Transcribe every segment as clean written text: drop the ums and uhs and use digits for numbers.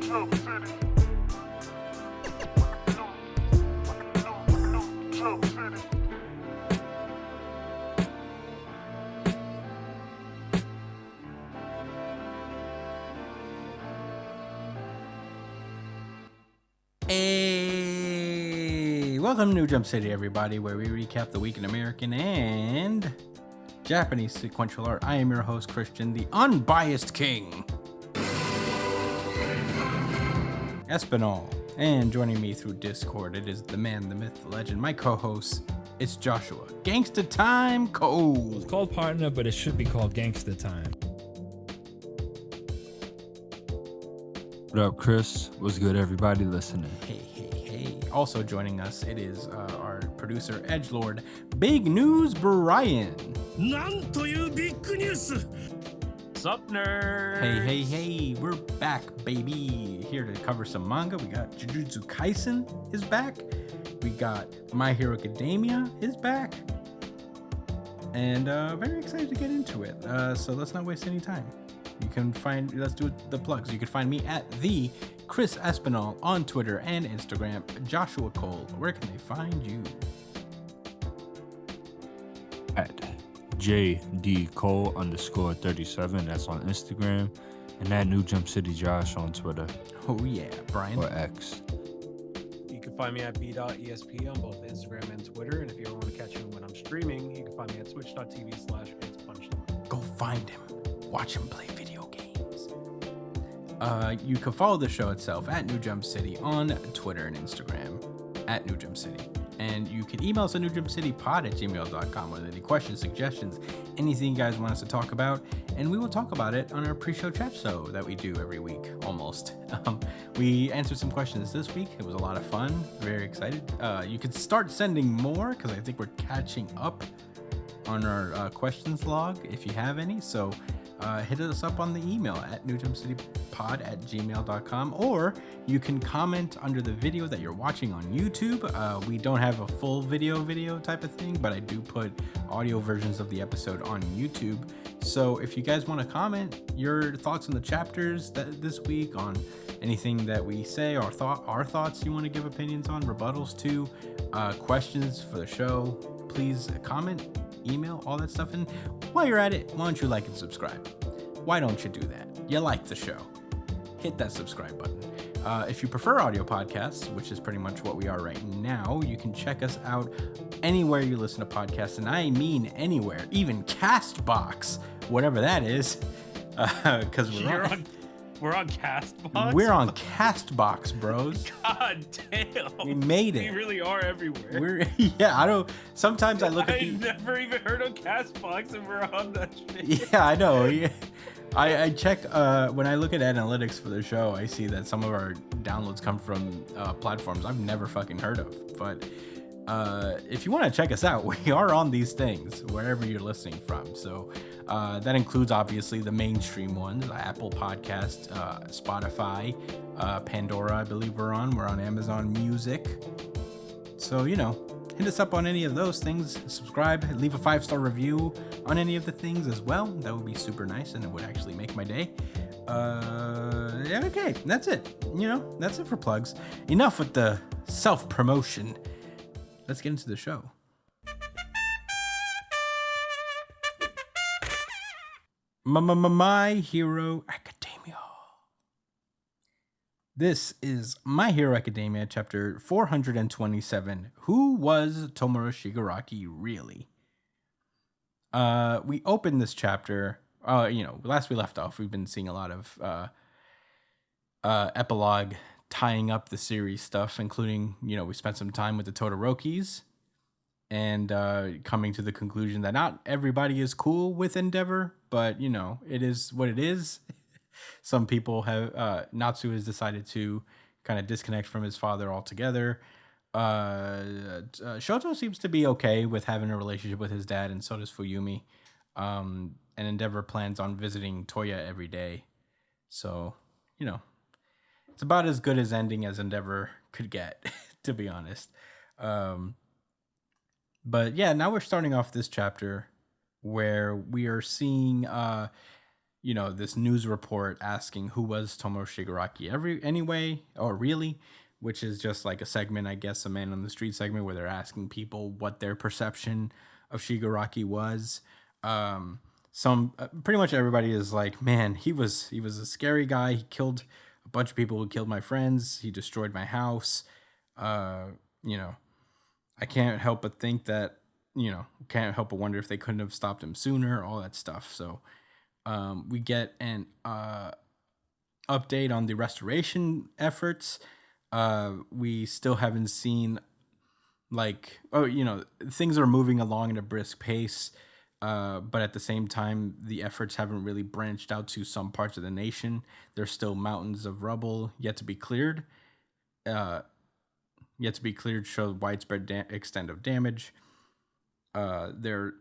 Hey, welcome to New Jump City, everybody, where we recap the week in American and Japanese sequential art. I am your host, Christian, the unbiased king, Espinal. And joining me through Discord, it is the man, the myth, the legend, my co-host, it's Joshua. Gangsta Time Cole. It's called Partner, but it should be called Gangsta Time. What up, Chris? What's good, everybody listening? Hey. Also joining us, it is our producer, Edgelord, Big News Brian. Sup, nerds? Hey, we're back, baby. Here to cover some manga. We got Jujutsu Kaisen is back. We got My Hero Academia is back. And very excited to get into it. So let's not waste any time. Let's do the plugs. You can find me at the Chris Espinal on Twitter and Instagram. Joshua Cole, where can they find you? At JD Cole_37, that's on Instagram, and at New Jump City Josh on Twitter. Oh yeah, Brian. Or X. You can find me at b.esp on both Instagram and Twitter. And if you ever want to catch me when I'm streaming, you can find me at twitch.tv/itspunchline. Go find him. Watch him play video games. You can follow the show itself at New Jump City on Twitter and Instagram at New Jump City. And you can email us at newjumpcitypod@gmail.com with any questions, suggestions, anything you guys want us to talk about. And we will talk about it on our pre-show chat show that we do every week, almost. We answered some questions this week. It was a lot of fun. Very excited. You can start sending more because I think we're catching up on our questions log if you have any. So hit us up on the email at newjumpcitypod@gmail.com, or you can comment under the video that you're watching on YouTube. We don't have a full video type of thing, but I do put audio versions of the episode on YouTube. So if you guys want to comment your thoughts on the chapters this week, on anything that we say, our thoughts you want to give opinions on, rebuttals to, questions for the show, please comment, email, all that stuff. And while you're at it, why don't you like and subscribe? Why don't you do that? You like the show, hit that subscribe button. If you prefer audio podcasts, which is pretty much what we are right now, you can check us out anywhere you listen to podcasts, and I mean anywhere, even Castbox, whatever that is, because we're on Castbox. We're on Castbox, bros. God damn, we made it. We really are everywhere. Sometimes I look at I've never even heard of Castbox, and we're on that shit. Yeah, I know. Yeah. I check when I look at analytics for the show, I see that some of our downloads come from platforms I've never fucking heard of. But if you want to check us out, we are on these things wherever you're listening from. So that includes obviously the mainstream ones: Apple Podcasts, Spotify, Pandora. I believe we're on. We're on Amazon Music. So hit us up on any of those things. Subscribe, leave a 5-star review on any of the things as well. That would be super nice, and it would actually make my day. Okay, that's it. That's it for plugs. Enough with the self-promotion. Let's get into the show. My Hero Academia. This is My Hero Academia, chapter 427. Who was Tomura Shigaraki really? We opened this chapter, last we left off, we've been seeing a lot of epilogue tying up the series stuff, including, we spent some time with the Todorokis and coming to the conclusion that not everybody is cool with Endeavor, but, it is what it is. Some people have, Natsu has decided to kind of disconnect from his father altogether. Shoto seems to be okay with having a relationship with his dad, and so does Fuyumi. And Endeavor plans on visiting Toya every day. So, it's about as good as ending as Endeavor could get, to be honest. But yeah, now we're starting off this chapter where we are seeing this news report asking who was Tomoe Shigaraki anyway, or really, which is just like a segment, I guess, a Man on the Street segment where they're asking people what their perception of Shigaraki was. Some pretty much everybody is like, man, he was a scary guy. He killed a bunch of people who killed my friends. He destroyed my house. You know, I can't help but think that, can't help but wonder if they couldn't have stopped him sooner, all that stuff. So we get an update on the restoration efforts. We still haven't seen things are moving along at a brisk pace. But at the same time, the efforts haven't really branched out to some parts of the nation. There's still mountains of rubble yet to be cleared. Show widespread extent of damage. There's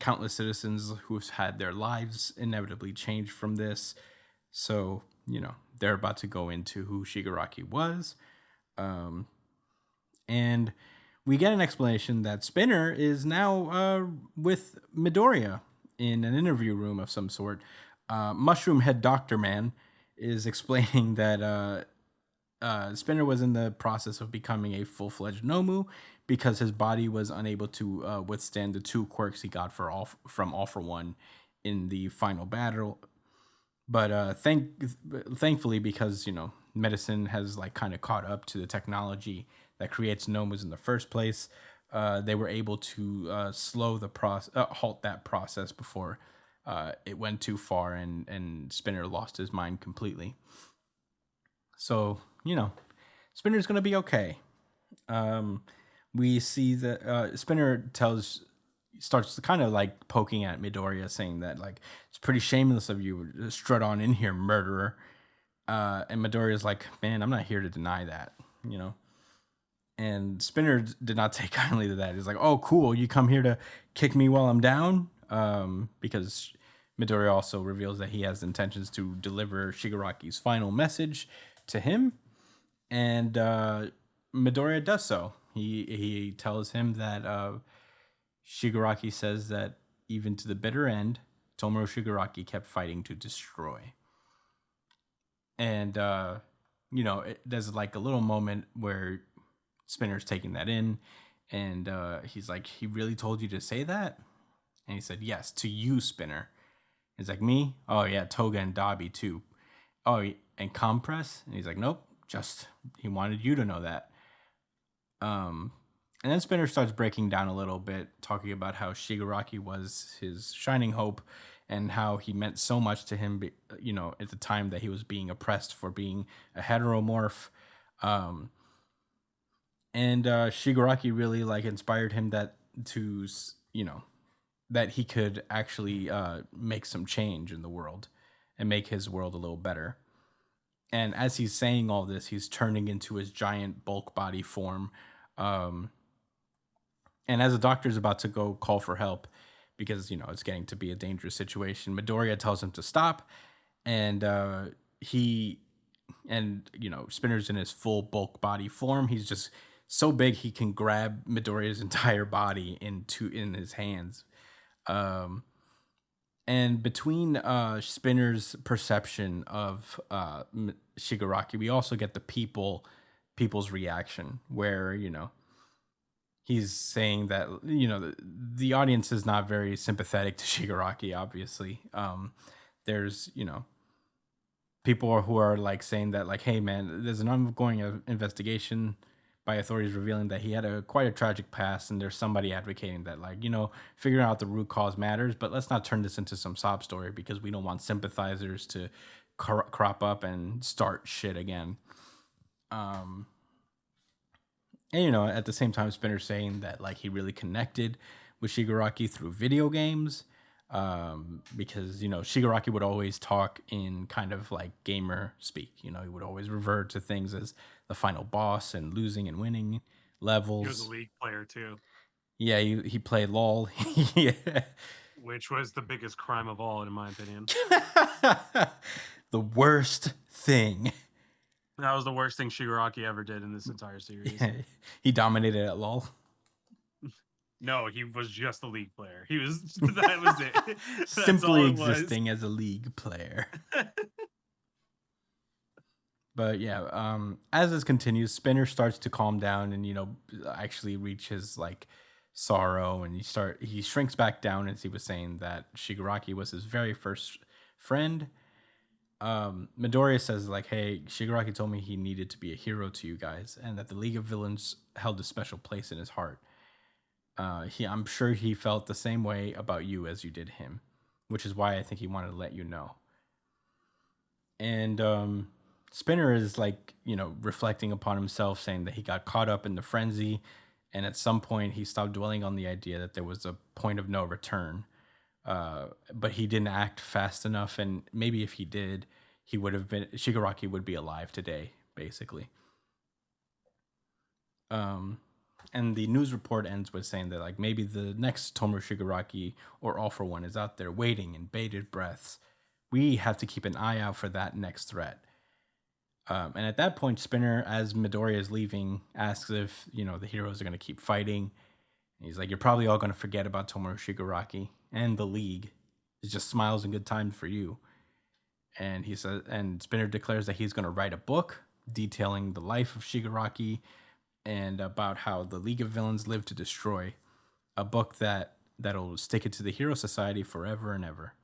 countless citizens who've had their lives inevitably changed from this. So, they're about to go into who Shigaraki was. And we get an explanation that Spinner is now with Midoriya in an interview room of some sort. Mushroom Head Doctor Man is explaining that Spinner was in the process of becoming a full-fledged Nomu because his body was unable to withstand the 2 quirks he got from All For One in the final battle. But thankfully, because medicine has kind of caught up to the technology that creates Nomus in the first place, they were able to slow the halt that process before it went too far and Spinner lost his mind completely. So Spinner's gonna be okay. We see that Spinner starts kind of poking at Midoriya, saying that it's pretty shameless of you to strut on in here, murderer. And Midoriya's like, man, I'm not here to deny that, And Spinner did not take kindly to that. He's like, oh, cool, you come here to kick me while I'm down? Because Midoriya also reveals that he has intentions to deliver Shigaraki's final message to him. And Midoriya does so. He tells him that Shigaraki says that even to the bitter end, Tomoe Shigaraki kept fighting to destroy. And, there's a little moment where Spinner's taking that in, and he's like, he really told you to say that? And he said, yes, to you, Spinner. He's like, me? Oh, yeah, Toga and Dabi, too. Oh, and Compress? And he's like, nope, just, he wanted you to know that. And then Spinner starts breaking down a little bit, talking about how Shigaraki was his shining hope and how he meant so much to him, at the time that he was being oppressed for being a heteromorph. And Shigaraki really inspired him that he could actually make some change in the world and make his world a little better. And as he's saying all this, he's turning into his giant bulk body form. And as the doctor's about to go call for help, because, it's getting to be a dangerous situation, Midoriya tells him to stop. And Spinner's in his full bulk body form. He's just so big he can grab Midoriya's entire body in his hands. And between Spinner's perception of Shigaraki, we also get the people's reaction, where he's saying that the audience is not very sympathetic to Shigaraki. Obviously, there's people who are saying that hey man, there's an ongoing investigation by authorities revealing that he had quite a tragic past, and there's somebody advocating that figuring out the root cause matters, but let's not turn this into some sob story because we don't want sympathizers to crop up and start shit again. And at the same time, Spinner's saying that he really connected with Shigaraki through video games, because Shigaraki would always talk in kind of gamer speak. He would always revert to things as the final boss and losing and winning levels. He was a League player too. Yeah, he played LOL. Yeah. Which was the biggest crime of all, in my opinion. The worst thing. That was the worst thing Shigaraki ever did in this entire series. Yeah, he dominated at LOL. No, he was just a League player. He was that was it. That's all Simply it was. existing as a League player. But yeah, as this continues, Spinner starts to calm down and actually reach his like sorrow, and he shrinks back down as he was saying that Shigaraki was his very first friend. Midoriya says like, "Hey, Shigaraki told me he needed to be a hero to you guys, and that the League of Villains held a special place in his heart. I'm sure he felt the same way about you as you did him, which is why I think he wanted to let you know." And Spinner is like, reflecting upon himself, saying that he got caught up in the frenzy, and at some point he stopped dwelling on the idea that there was a point of no return. But he didn't act fast enough, and maybe if he did, Shigaraki would be alive today, basically. And the news report ends with saying that like maybe the next Tomoe Shigaraki or All for One is out there waiting in bated breaths. We have to keep an eye out for that next threat. And at that point, Spinner, as Midoriya is leaving, asks if the heroes are going to keep fighting. And he's like, "You're probably all going to forget about Tomoe Shigaraki and the League. It just smiles and good time for you." And and Spinner declares that he's going to write a book detailing the life of Shigaraki and about how the League of Villains live to destroy. A book that'll stick it to the Hero Society forever and ever.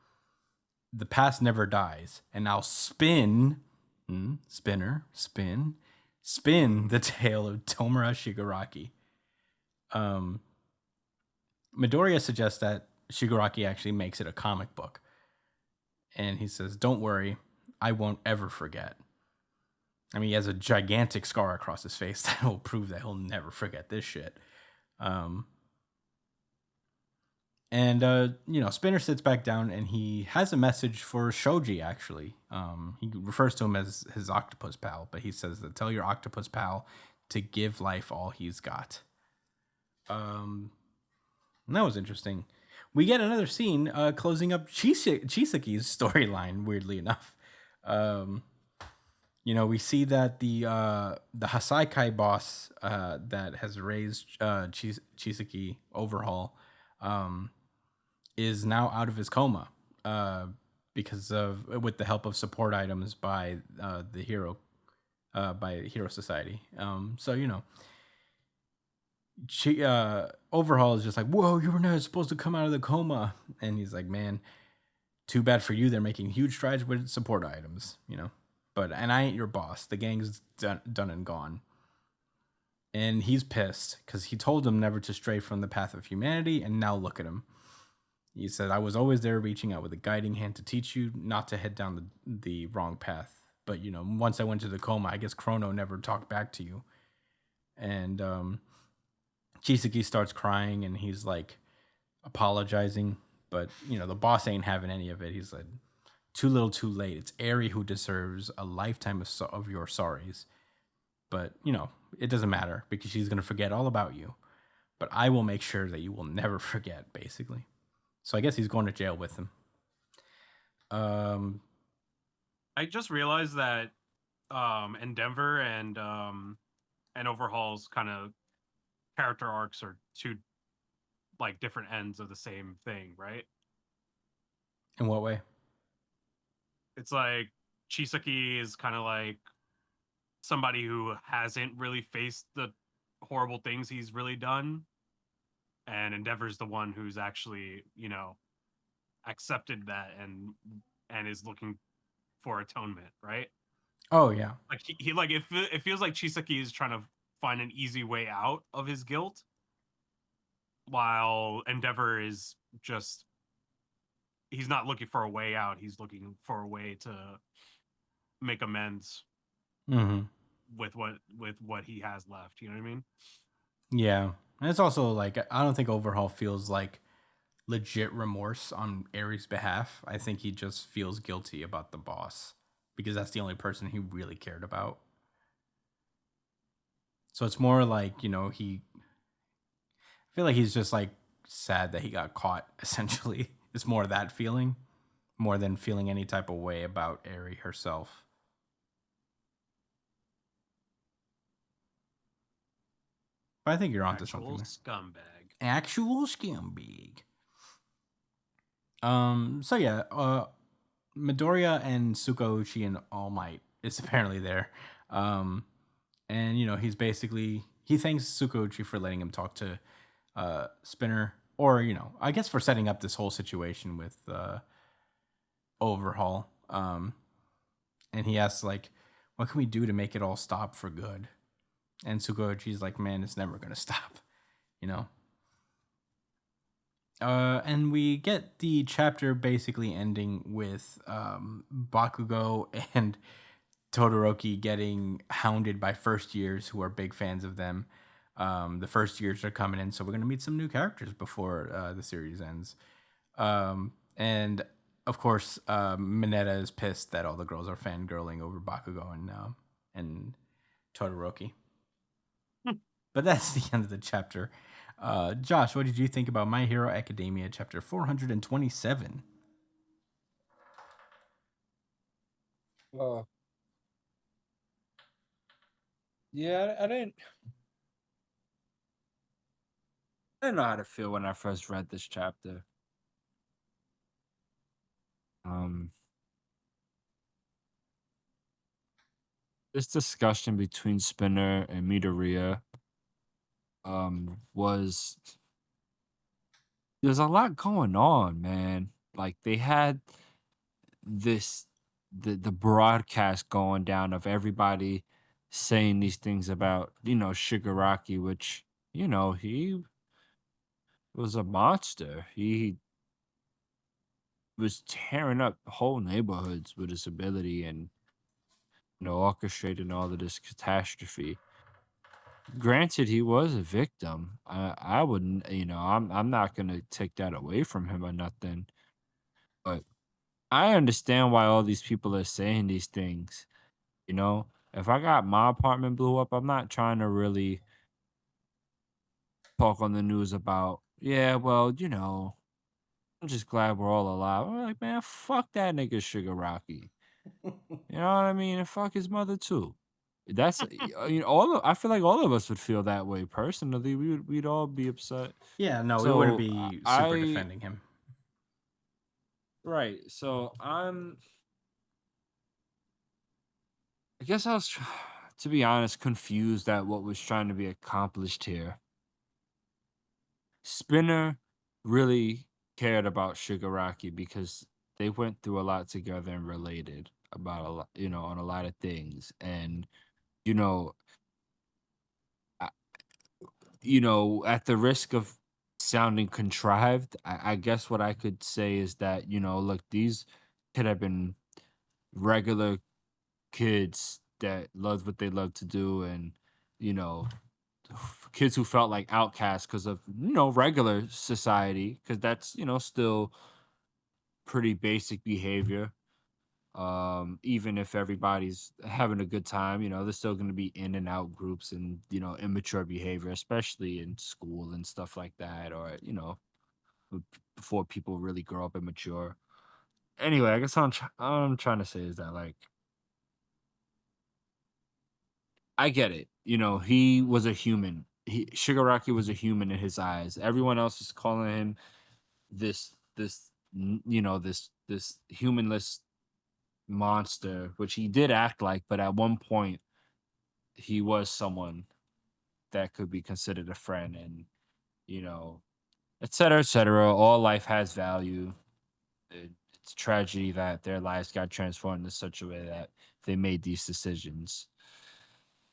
The past never dies, and I'll spin the tale of Tomura Shigaraki. Midoriya suggests that Shigaraki actually makes it a comic book. And he says, "Don't worry, I won't ever forget." I mean, he has a gigantic scar across his face that will prove that he'll never forget this shit. Spinner sits back down and he has a message for Shoji, actually. He refers to him as his octopus pal, but he says that tell your octopus pal to give life all he's got. And that was interesting. We get another scene closing up Chisaki's storyline, weirdly enough. We see that the Hasaikai boss that has raised Chisaki Overhaul is now out of his coma because with the help of support items by the Hero Society. Overhaul is just like, "Whoa, you were not supposed to come out of the coma," and he's like, "Man, too bad for you. They're making huge strides with support items, and I ain't your boss. The gang's done and gone." And he's pissed because he told him never to stray from the path of humanity, and now look at him. He said, "I was always there reaching out with a guiding hand to teach you not to head down the wrong path. But, once I went to the coma, I guess Chrono never talked back to you." And Chisaki starts crying, and he's like apologizing. But, the boss ain't having any of it. He's like, "Too little, too late. It's Eri who deserves a lifetime of your sorries. But, it doesn't matter because she's going to forget all about you. But I will make sure that you will never forget," basically. So I guess he's going to jail with him. I just realized that Endeavor and Overhaul's kind of character arcs are two like different ends of the same thing, right? In what way? It's like Chisaki is kind of like somebody who hasn't really faced the horrible things he's really done, and Endeavor's the one who's actually accepted that and is looking for atonement, right? Oh yeah. Like he like it feels like Chisaki is trying to find an easy way out of his guilt, while Endeavor is just he's not looking for a way out. He's looking for a way to make amends with what he has left. You know what I mean? Yeah. And it's also like, I don't think Overhaul feels like legit remorse on Eri's behalf. I think he just feels guilty about the boss because that's the only person he really cared about. So it's more like, I feel like he's just like sad that he got caught, essentially. It's more that feeling, more than feeling any type of way about Eri herself. But I think you're onto Actual something there. scumbag. Actual Scambig. So yeah, Midoriya and Tsukauchi and All Might is apparently there. Um, and he's basically he thanks Tsukauchi for letting him talk to Spinner, or I guess for setting up this whole situation with Overhaul. And he asks like, "What can we do to make it all stop for good?" And Tsukauchi's like, "Man, it's never gonna stop," you know. And we get the chapter basically ending with Bakugo and Todoroki getting hounded by first years who are big fans of them. The first years are coming in, so we're gonna meet some new characters before the series ends. And of course, Mineta is pissed that all the girls are fangirling over Bakugo and Todoroki. But that's the end of the chapter. Josh, what did you think about My Hero Academia chapter 427? Uh, yeah, I didn't know how to feel when I first read this chapter. Um, this discussion between Spinner and Midoriya was there's a lot going on, man. Like they had this the broadcast going down of everybody saying these things about, Shigaraki, which, he was a monster. He was tearing up whole neighborhoods with his ability and, orchestrating all of this catastrophe. Granted, he was a victim. I wouldn't, I'm not gonna take that away from him or nothing. But I understand why all these people are saying these things. You know, if I got my apartment blew up, I'm not trying to really talk on the news about, yeah, well, I'm just glad we're all alive. I'm like, man, fuck that nigga Shigaraki. You know what I mean? And fuck his mother too. That's I feel like all of us would feel that way personally. We'd all be upset. Yeah, no, we wouldn't So be super I defending him. right. So I guess I was to be honest confused at what was trying to be accomplished here. Spinner really cared about Shigaraki because they went through a lot together and related about a lot, on a lot of things. And, you know, I- at the risk of sounding contrived, I guess what I could say is that, look, these could have been regular kids that loved what they love to do and, you know, kids who felt like outcasts because of regular society because that's still pretty basic behavior. Even if everybody's having a good time, there's still going to be in and out groups and immature behavior, especially in school and stuff like that, or before people really grow up and mature. Anyway, I guess all I'm trying to say is that, like, I get it. He was a human. Shigaraki was a human in his eyes. Everyone else is calling him this humanless monster, which he did act like, but at one point he was someone that could be considered a friend, and you know, et cetera, et cetera. All life has value. It's a tragedy that their lives got transformed in such a way that they made these decisions.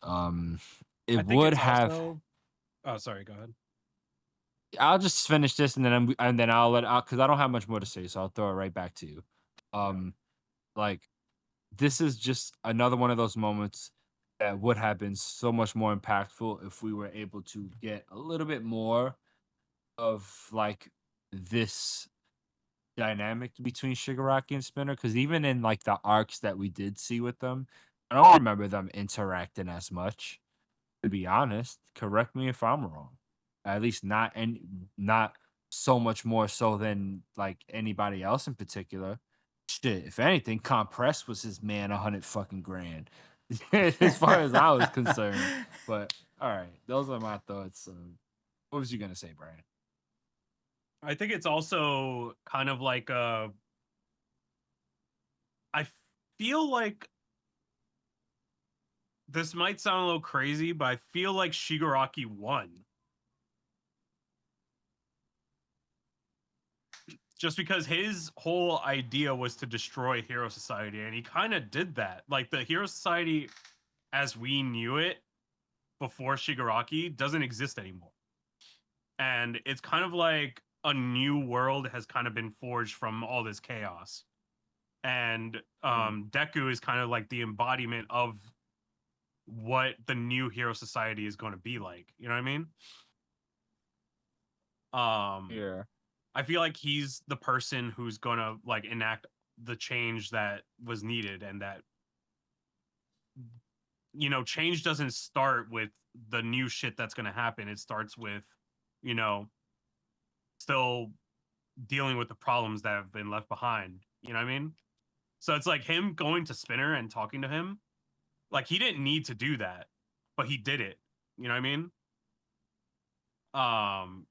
Um, I it think would it's have. also. Oh, sorry. Go ahead. I'll just finish this and then I'll let out because I don't have much more to say, so I'll throw it right back to you. Um, like this is just another one of those moments that would have been so much more impactful if we were able to get a little bit more of like this dynamic between Shigaraki and Spinner. Because even in like the arcs that we did see with them, I don't remember them interacting as much. To be honest, correct me if I'm wrong. At least not so much more so than like anybody else in particular. Shit, if anything, Compress was his man 100 fucking grand. As far as I was concerned. But all right, those are my thoughts. What was you gonna say, Brian? I think it's also kind of like I feel like this might sound a little crazy, but I feel like Shigaraki won. Just because his whole idea was to destroy Hero Society, and he kind of did that. Like the Hero Society as we knew it before Shigaraki doesn't exist anymore. And it's kind of like a new world has kind of been forged from all this chaos. And Deku is kind of like the embodiment of what the new Hero Society is going to be like. You know what I mean? Yeah. I feel like he's the person who's going to like enact the change that was needed, and that change doesn't start with the new shit that's going to happen. It starts with you know still dealing with the problems that have been left behind. You know what I mean? So it's like him going to Spinner and talking to him. Like he didn't need to do that, but he did it. You know what I mean?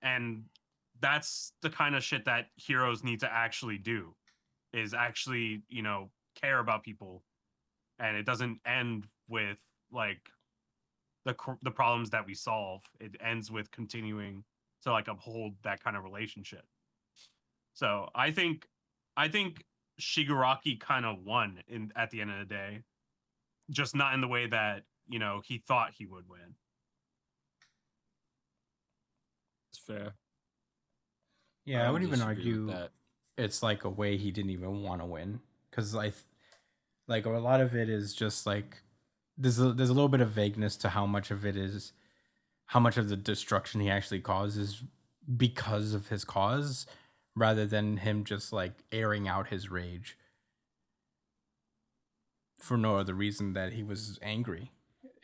And that's the kind of shit that heroes need to actually do, is actually, care about people. And it doesn't end with like the problems that we solve. It ends with continuing to like uphold that kind of relationship. So I think Shigaraki kind of won in at the end of the day, just not in the way that he thought he would win. It's fair. Yeah, I don't wouldn't even disagree with argue that. it's like a way he didn't even want to win, because like a lot of it is just like there's a little bit of vagueness to how much of it is, how much of the destruction he actually causes because of his cause, rather than him just like airing out his rage for no other reason that he was angry.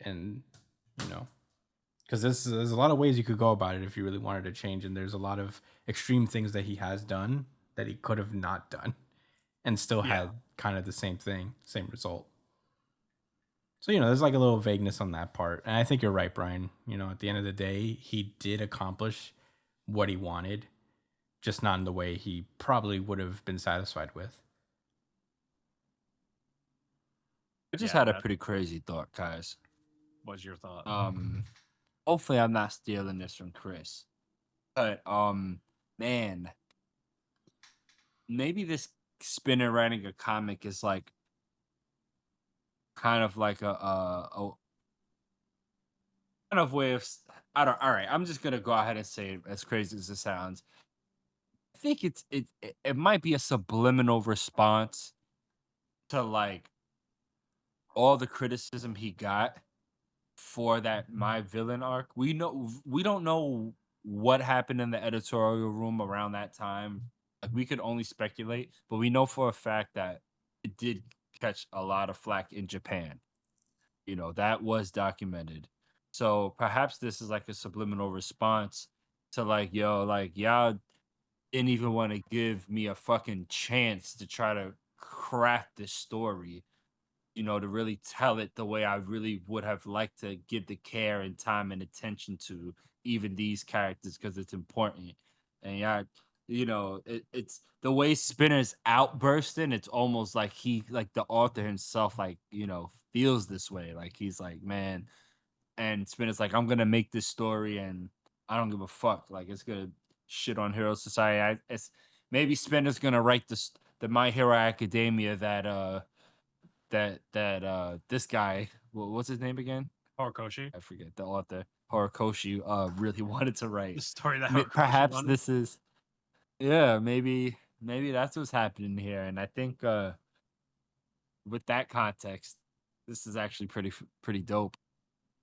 And you know because there's a lot of ways you could go about it if you really wanted to change, and there's a lot of extreme things that he has done that he could have not done and still Yeah. had kind of the same thing, same result. So there's like a little vagueness on that part, and I think you're right, Brian. At the end of the day, he did accomplish what he wanted, just not in the way he probably would have been satisfied with. I just Yeah, had a that pretty crazy thought, guys. was your thought. Hopefully I'm not stealing this from Chris. But man, maybe this Spinner writing a comic is like kind of like a kind of way of I don't. All right, I'm just gonna go ahead and say it, as crazy as it sounds. I think it might be a subliminal response to like all the criticism he got for that My Villain arc. We don't know what happened in the editorial room around that time. Like we could only speculate, but we know for a fact that it did catch a lot of flack in Japan. That was documented. So perhaps this is like a subliminal response to like, yo, like y'all didn't even want to give me a fucking chance to try to craft this story, to really tell it the way I really would have liked to give the care and time and attention to even these characters because it's important. And yeah, it's the way Spinner's outbursting. It's almost like like the author himself, like feels this way. Like he's like, man, and Spinner's like, I'm gonna make this story, and I don't give a fuck. Like it's gonna shit on Hero Society. It's maybe Spinner's gonna write the My Hero Academia that this guy, what's his name again? Horikoshi. I forget the author. Horikoshi really wanted to write. The story that Horikoshi Perhaps wanted. this is yeah, maybe that's what's happening here. And I think with that context, this is actually pretty dope,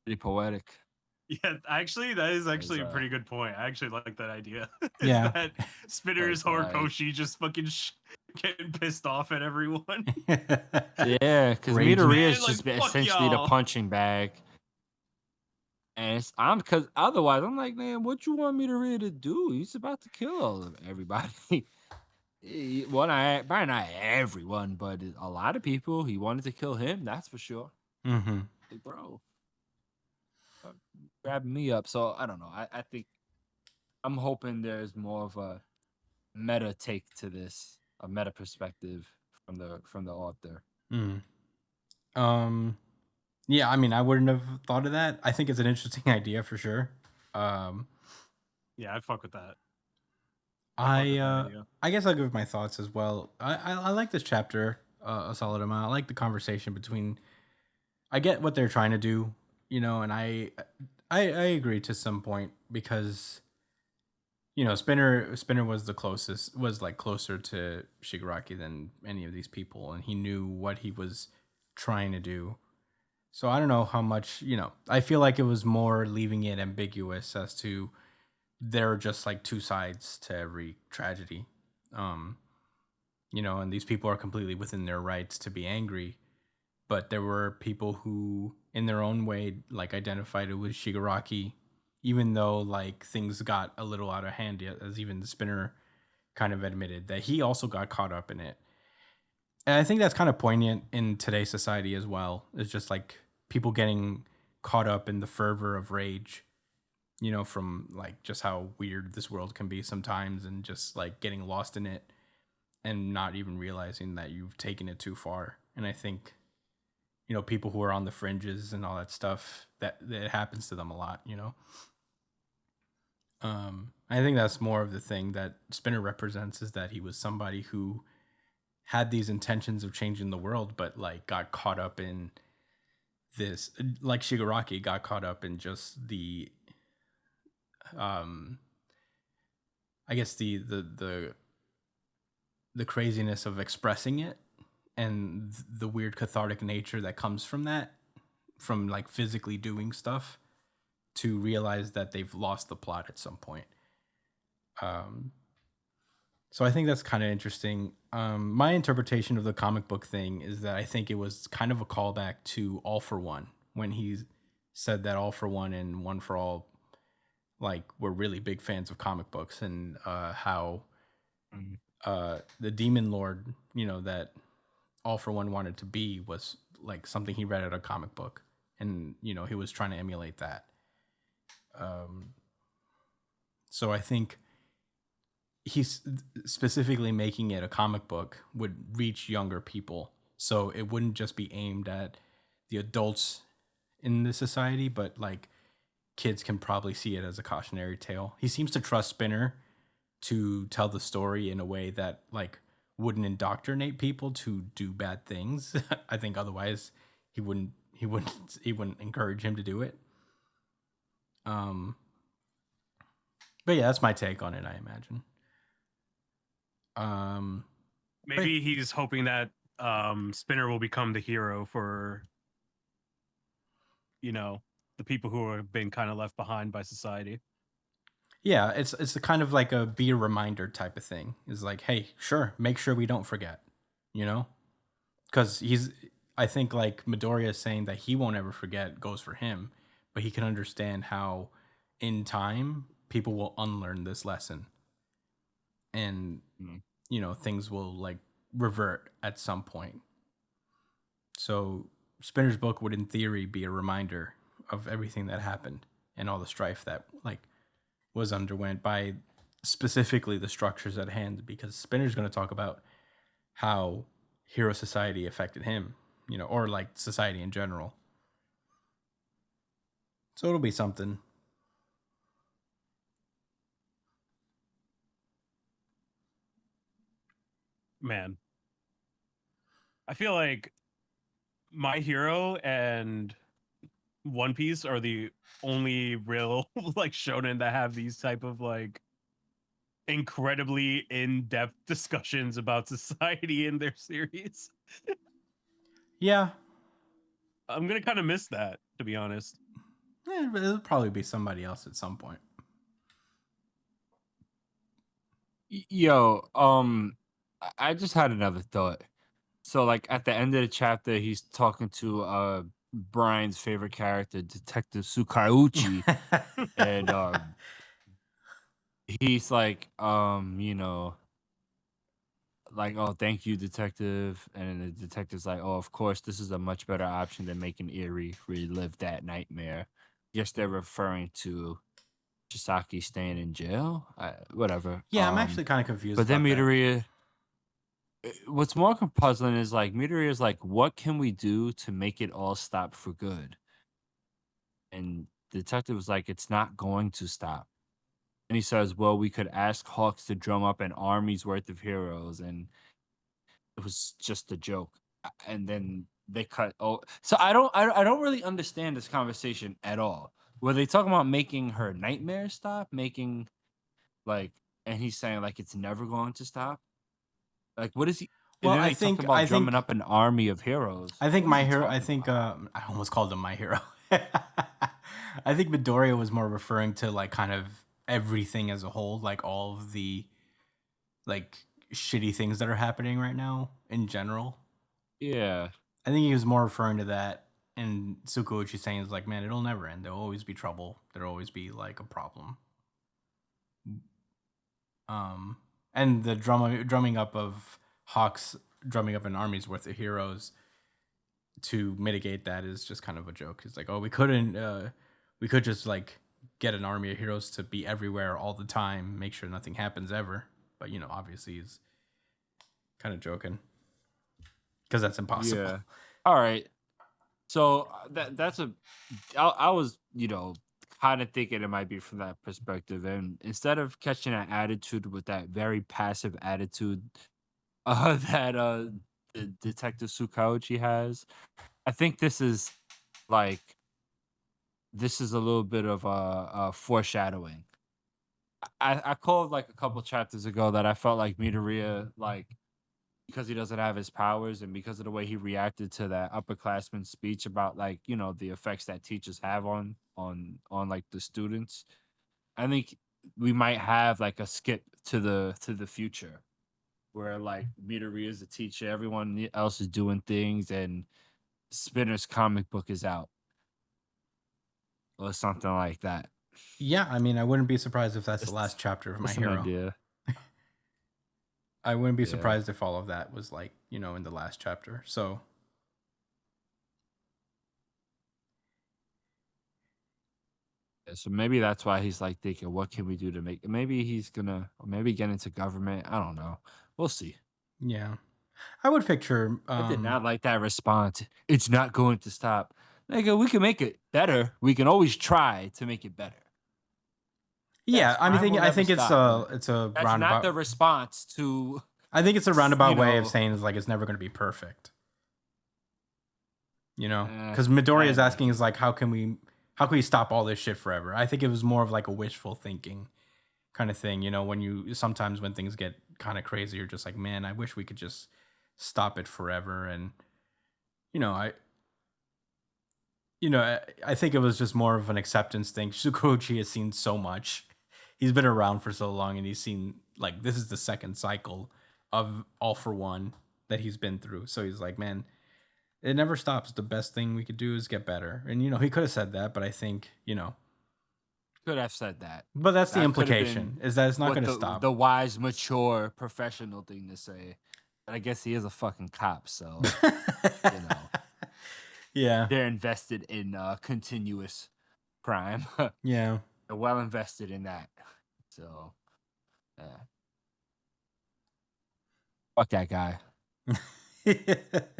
pretty poetic. Yeah, actually, that is actually a As, pretty good point. I actually like that idea. Yeah. Is that Spinner's Like, Horikoshi just fucking getting pissed off at everyone? yeah, because Raging. Midoriya is Man, just like, fuck essentially the y'all. punching bag. And I'm because otherwise I'm like, man, what you want Midoriya to do? He's about to kill all of everybody. Well, probably not everyone, but a lot of people. He wanted to kill him, that's for sure. Mm-hmm. Like, bro, grabbing me up. So I don't know. I think I'm hoping there's more of a meta take to this, a meta perspective from the author. Mm. Um, yeah, I mean, I wouldn't have thought of that. I think it's an interesting idea for sure. Um, Yeah, I'd fuck with that. I fuck I with that uh, idea. I guess I'll give my thoughts as well. I like this chapter a solid amount. I like the conversation between. I get what they're trying to do, and I agree to some point because Spinner was the closest, was like closer to Shigaraki than any of these people, and he knew what he was trying to do. So I don't know how much, I feel like it was more leaving it ambiguous as to there are just like two sides to every tragedy. Um, and these people are completely within their rights to be angry, but there were people who in their own way like identified it with Shigaraki, even though like things got a little out of hand, as even the Spinner kind of admitted that he also got caught up in it. And I think that's kind of poignant in today's society as well. It's just like people getting caught up in the fervor of rage, from like just how weird this world can be sometimes, and just like getting lost in it and not even realizing that you've taken it too far. And I think, people who are on the fringes and all that stuff, that it happens to them a lot. I think that's more of the thing that Spinner represents, is that he was somebody who had these intentions of changing the world, but like got caught up in this, like Shigaraki got caught up in just the, um, I guess the craziness of expressing it, and the weird cathartic nature that comes from that, from like physically doing stuff, to realize that they've lost the plot at some point. Um, so I think that's kind of interesting. My interpretation of the comic book thing is that I think it was kind of a callback to All for One, when he said that All for One and One for All like were really big fans of comic books, and how Mhm. the Demon Lord, that All for One wanted to be, was like something he read at a comic book, and he was trying to emulate that. Um, so I think he's specifically making it a comic book would reach younger people, so it wouldn't just be aimed at the adults in the society, but like kids can probably see it as a cautionary tale. He seems to trust Spinner to tell the story in a way that like wouldn't indoctrinate people to do bad things. I think otherwise he wouldn't encourage him to do it. Um but yeah, that's my take on it, I imagine. Um Maybe he's hoping that Spinner will become the hero for, you know, the people who have been kind of left behind by society. yeah, it's a kind of like a be a reminder type of thing. Is like, hey, sure, make sure we don't forget, you know? Cuz I think like Midoriya is saying that he won't ever forget goes for him, but he can understand how in time people will unlearn this lesson, and Mhm. things will like revert at some point. So Spinner's book would in theory be a reminder of everything that happened and all the strife that like was underwent by specifically the structures at hand, because Spinner's going to talk about how Hero Society affected him, or like society in general. So it'll be something. Man, I feel like My Hero and One Piece are the only real like shonen that have these type of like incredibly in-depth discussions about society in their series. Yeah. I'm gonna kind of miss that, to be honest. But it'll probably be somebody else at some point. Yo, I just had another thought. So like at the end of the chapter, he's talking to Brian's favorite character, Detective Sukauchi, and he's like, like, oh, thank you, detective. And the detective's like, oh, of course, this is a much better option than making Erie relive that nightmare. Yes, they're referring to Chisaki staying in jail. Whatever. Yeah, I'm actually kind of confused But then about that. Midoriya. What's more puzzling is like Midoriya is like, what can we do to make it all stop for good? And the detective was like, it's not going to stop. And he says, well, we could ask Hawks to drum up an army's worth of heroes. And it was just a joke. And then they cut. Oh, so I don't really understand this conversation at all. Were they talking about making her nightmare stop? Making like, and he's saying like it's never going to stop. Like, what is he? And Well, then I they talked think about drumming up an army of heroes. I think What is my he hero. I talking think about? I almost called him my hero. I think Midoriya was more referring to like kind of everything as a whole, like all of the like shitty things that are happening right now in general. Yeah, I think he was more referring to that, and Tsukuyoshi saying is like, man, it'll never end. There'll always be trouble. There'll always be like a problem. Um, and the drumming up of Hawks, drumming up an army's worth of heroes to mitigate that is just kind of a joke. It's like, oh, we could just like get an army of heroes to be everywhere all the time, make sure nothing happens ever. But obviously he's kind of joking because that's impossible. yeah. All right. So that's a. I was kind of thinking it might be from that perspective, and instead of catching that attitude with that very passive attitude, that the Detective Tsukauchi has, I think like this is a little bit of a foreshadowing. I called like a couple chapters ago that I felt like Midoriya, like because he doesn't have his powers and because of the way he reacted to that upperclassman speech about like the effects that teachers have on like the students. I think we might have like a skip to the future where like Midoriya is a teacher, everyone else is doing things, and Spinner's comic book is out or something like that. Yeah, I mean, I wouldn't be surprised if that's the It's last chapter of My just an Hero. idea. I wouldn't be Yeah. surprised if all of that was like, in the last chapter. So, Yeah, so maybe that's why he's like thinking, what can we do to make? Maybe he's gonna, or maybe get into government. I don't know. We'll see. yeah. I would picture I did not like that response. It's not going to stop. Nigga, we can make it better. We can always try to make it better. yeah, Yes, crime will I never think stop. it's a That's not roundabout. the response to, I think it's a you roundabout way of know, saying is like it's never going to be perfect. eh, Because Midori is kinda. asking is like how can we stop all this shit forever? I think it was more of like a wishful thinking kind of thing. When sometimes when things get kind of crazy, you're just like, man, I wish we could just stop it forever. And I I think it was just more of an acceptance thing. Tsukuyoshi has seen so much. He's been around for so long, and he's seen like this is the second cycle of All for One that he's been through. So he's like, man, it never stops. The best thing we could do is get better. And he could have said that, but I think Could have said that. but that's the That could have implication been is that it's not what going to stop. the wise, mature, professional thing to say. But I guess he is a fucking cop, so you know Yeah, they're invested in continuous crime. yeah. They're well invested in that. So, fuck that guy.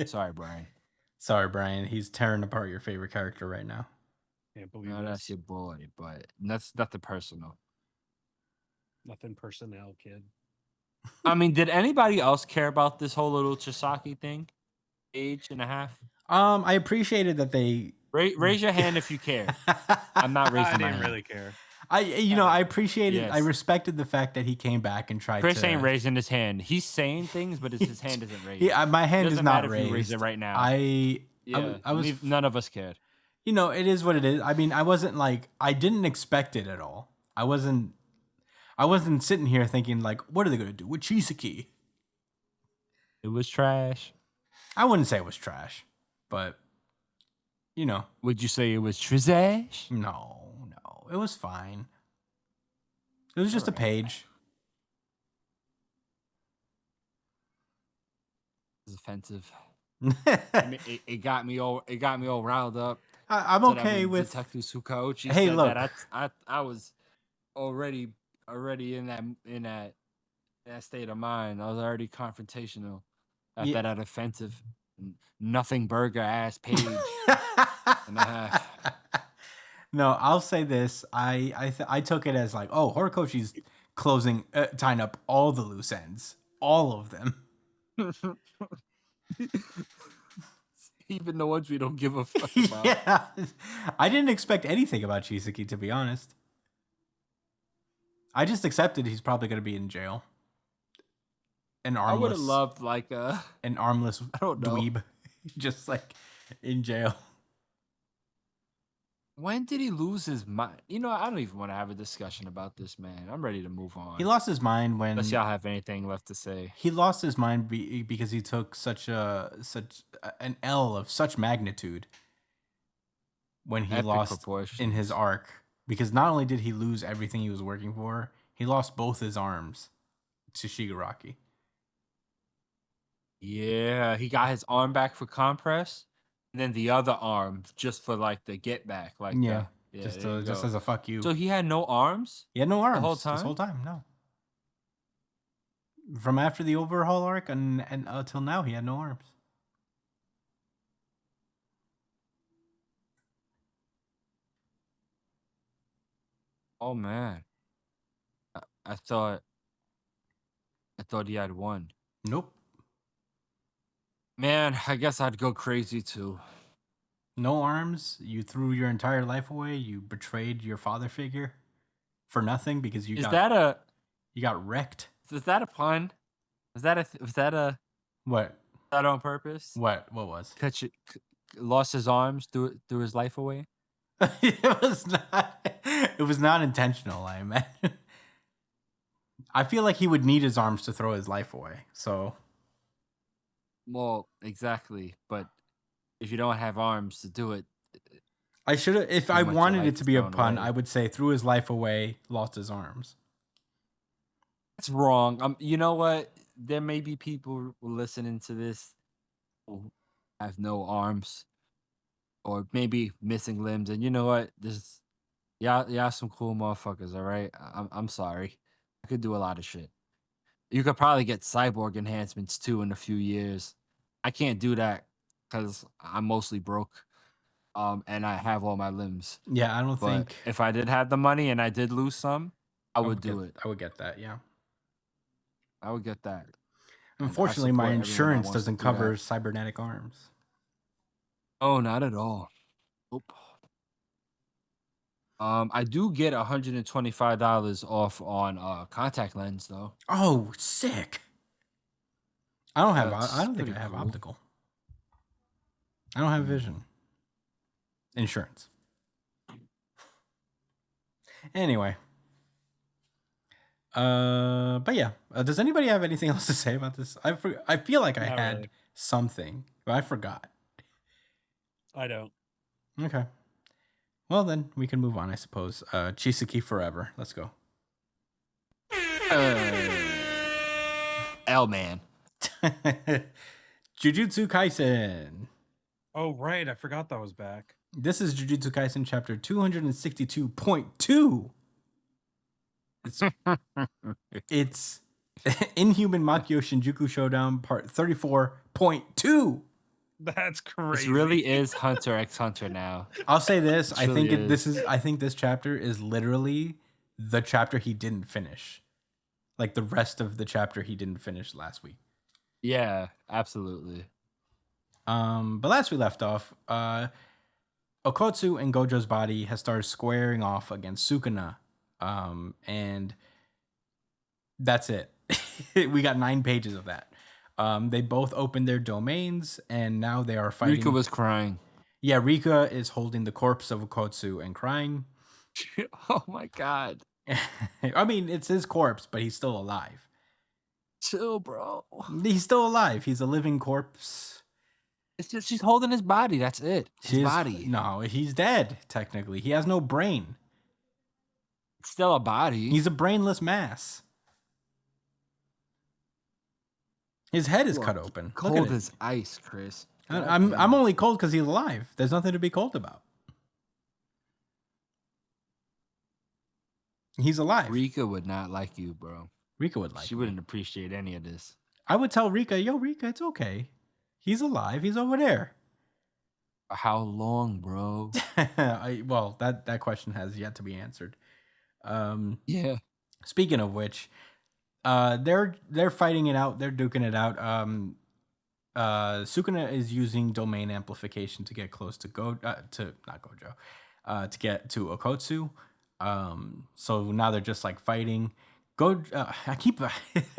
Sorry, Brian. Sorry, Brian. He's tearing apart your favorite character right now. Can't believe No, that's this. your boy, but that's nothing personal. Nothing personnel, kid. I mean, did anybody else care about this whole little Chisaki thing? Age and a half? I appreciated that they. Raise your hand if you care. I'm not I raising my didn't hand. really care. I appreciated. I Yes. respected the fact that he came back and tried Chris to. ain't raising his hand. He's saying things, but his hand isn't raised. Yeah, my hand is Doesn't not matter if you raise raised. it right now. I was. None of us cared. It is what it is. I mean, I wasn't like I didn't expect it at all. I wasn't sitting here thinking like, what are they gonna do with Chisaki? It was trash. I wouldn't say it was trash, but Would you say it was trash? no, it was fine. It was just a page. It was offensive. I'm It got me all riled up. okay with. Detective Tsukauchi Hey, said look. that I was already in that state of mind. I was already confrontational after Yeah. that offensive nothing burger ass page and a half. No, I'll say this. I took it as like, oh, Horikoshi's closing, tying up all the loose ends, all of them. Even the ones we don't give a fuck about. Yeah, I didn't expect anything about Chisaki, to be honest. I just accepted he's probably going to be in jail. An I would armless, have loved like a an armless I don't know. dweeb, just like in jail. When did he lose his mind? You know, I don't even want to have a discussion about this, man. I'm ready to move on. He lost his mind when Unless y'all have anything left to say. he lost his mind because he took such an L of such magnitude when he Epic lost in proportions. his arc. Because not only did he lose everything he was working for, he lost both his arms to Shigaraki. Yeah, he got his arm back for compress, and then the other arm just for like the get back, like Yeah, just just as a fuck you. So he had no arms. He had no arms whole this time? whole time. No, from after the overhaul arc and until now, he had no arms. Oh man, I thought he had one. Nope, Man, I guess I'd go crazy too. no arms. You threw your entire life away. You betrayed your father figure for nothing because you Is got wrecked. that a pun? Was that What? on purpose? What was? Lost his arms, threw his life away. It was not. It was not intentional. I imagine. I feel like he would need his arms to throw his life away. So Well, exactly. But if you don't have arms to do it, I should have. If I Pretty much your wanted life it to is be a thrown pun, away. I would say threw his life away, lost his arms. that's wrong. You know what? There may be people listening to this who have no arms or maybe missing limbs, and you know what? This y'all some cool motherfuckers. All right, I'm sorry. I could do a lot of shit. You could probably get cyborg enhancements too in a few years. I can't do that because I'm mostly broke. And I have all my limbs. Yeah, I don't But think if I did have the money and I did lose some, I would do it. I would get that. Yeah. I would get that. And I Unfortunately, my support everyone that insurance wants to doesn't do cover that. cybernetic arms. Oh, not at all. Nope. I do get $125 off on contact lens though. Oh, sick! I don't have. That's I don't think pretty I have cool. optical. I don't have vision. Insurance. Anyway. But yeah. Does anybody have anything else to say about this? I feel like I Not had really. something, but I forgot. I don't. Okay. Well, then we can move on, I suppose. Chisaki forever. Let's go. L man. Jujutsu Kaisen. Oh, right. I forgot that was back. This is Jujutsu Kaisen chapter 262.2. It's Inhuman Makio Shinjuku Showdown part 34.2. That's This crazy. really is Hunter x Hunter now. I'll say this. I Truly think is. I think this chapter is literally the chapter he didn't finish. Like the rest of the chapter he didn't finish last week. Yeah, absolutely. But last we left off, Okotsu and Gojo's body has started squaring off against Sukuna. And that's it. We got 9 pages of that. They both opened their domains and now they are fighting. Rika was crying. Yeah, Rika is holding the corpse of Okotsu and crying. Oh my god. I mean, it's his corpse, but he's still alive. Chill, bro. He's still alive. He's a living corpse. It's just she's holding his body. That's it. His body. No, he's dead, technically. He has no brain. It's still a body. He's a brainless mass. His head is cut open. Look cold at it. as ice, Chris. I'm only cold because he's alive. There's nothing to be cold about. He's alive. Rika would not like you, bro. Rika would like She me. wouldn't appreciate any of this. I would tell Rika, yo, Rika, it's okay. He's alive. He's over there. How long, bro? Well, that question has yet to be answered. Yeah. Speaking of which, they're fighting it out. They're duking it out. Sukuna is using domain amplification to get close to to get to Okotsu. So now they're just like fighting. I keep I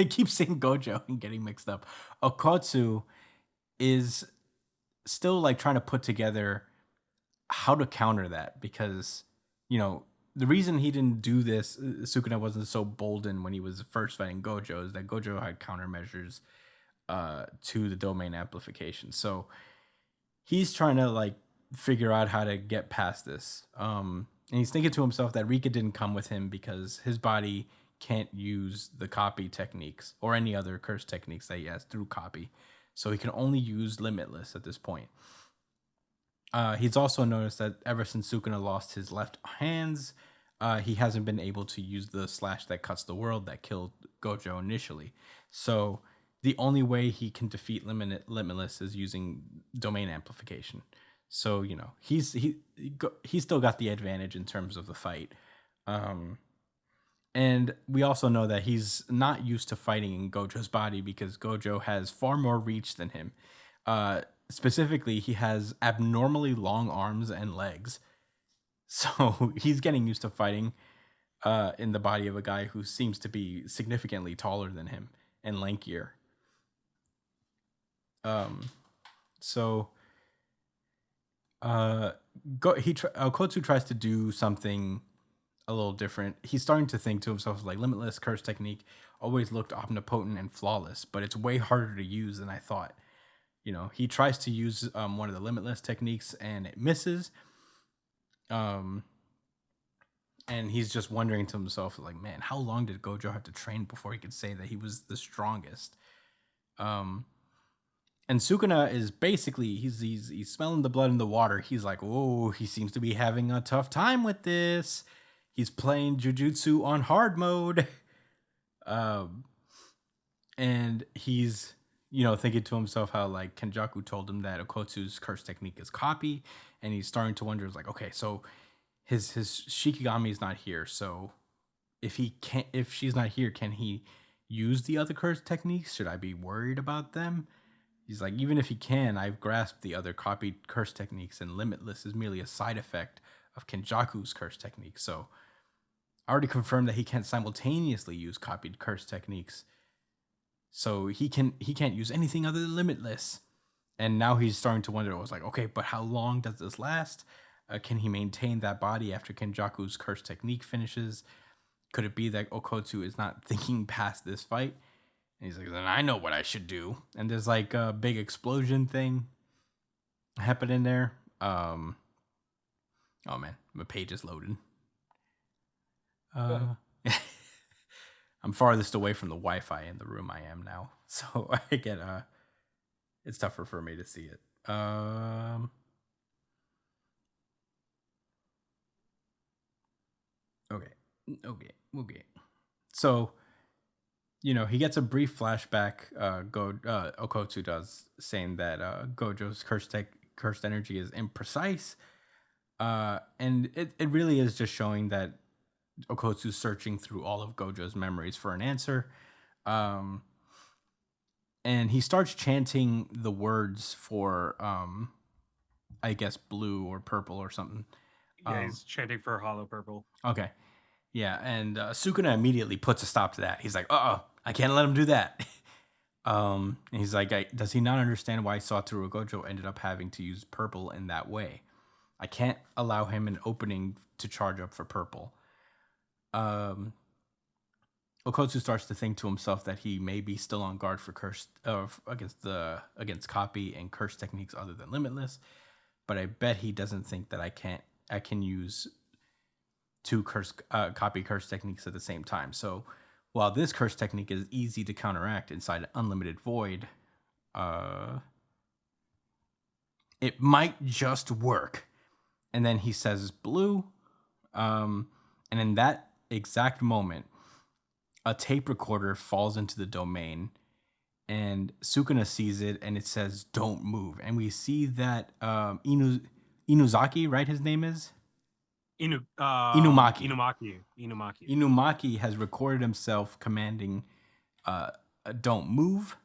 keep saying Gojo and getting mixed up. Okotsu is still like trying to put together how to counter that, because the reason he didn't do this, Sukuna wasn't so bolden when he was first fighting Gojo, is that Gojo had countermeasures to the domain amplification. So he's trying to like figure out how to get past this. And he's thinking to himself that Rika didn't come with him because his body can't use the copy techniques or any other curse techniques that he has through copy. So he can only use Limitless at this point. He's also noticed that ever since Sukuna lost his left hands, he hasn't been able to use the slash that cuts the world that killed Gojo initially. So the only way he can defeat Limitless is using domain amplification. So he's still got the advantage in terms of the fight. And we also know that he's not used to fighting in Gojo's body because Gojo has far more reach than him. Specifically, he has abnormally long arms and legs. So he's getting used to fighting in the body of a guy who seems to be significantly taller than him and lankier. Okotsu tries to do something a little different. He's starting to think to himself, like, Limitless curse technique always looked omnipotent and flawless, but it's way harder to use than I thought. He tries to use one of the Limitless techniques and it misses. And he's just wondering to himself, like, man, how long did Gojo have to train before he could say that he was the strongest? And Sukuna is basically, he's smelling the blood in the water. He's like, oh, he seems to be having a tough time with this. He's playing Jujutsu on hard mode. And he's, thinking to himself how, like, Kenjaku told him that Okotsu's curse technique is copy. And he's starting to wonder, like, okay, so his Shikigami is not here. So if she's not here, can he use the other curse techniques? Should I be worried about them? He's like, even if he can, I've grasped the other copied curse techniques, and Limitless is merely a side effect of Kenjaku's curse technique. So I already confirmed that he can't simultaneously use copied curse techniques. So he can't use anything other than Limitless. And now he's starting to wonder, I was like, okay, but how long does this last? Can he maintain that body after Kenjaku's curse technique finishes? Could it be that Okotsu is not thinking past this fight? And he's like, then I know what I should do. And there's like a big explosion thing happening there. Oh man, my page is loaded. I'm farthest away from the Wi-Fi in the room I am now. So I get it's tougher for me to see it. Okay. So he gets a brief flashback. Okotsu does, saying that Gojo's cursed energy is imprecise, and it really is just showing that Okotsu's searching through all of Gojo's memories for an answer. And he starts chanting the words for, I guess, blue or purple or something. Yeah, he's chanting for Hollow Purple. Okay. Yeah, and Sukuna immediately puts a stop to that. He's like, I can't let him do that. And he's like, does he not understand why Satoru Gojo ended up having to use purple in that way? I can't allow him an opening to charge up for purple. Okotsu starts to think to himself that he may be still on guard for against copy and curse techniques other than Limitless, but I bet he doesn't think that I can use two copy curse techniques at the same time. So while this curse technique is easy to counteract inside Unlimited Void, it might just work. And then he says blue, and in that exact moment, a tape recorder falls into the domain, and Sukuna sees it, and it says "Don't move." And we see that Inuzaki, right? His name is Inumaki. Inumaki. Inumaki has recorded himself commanding "Don't move,"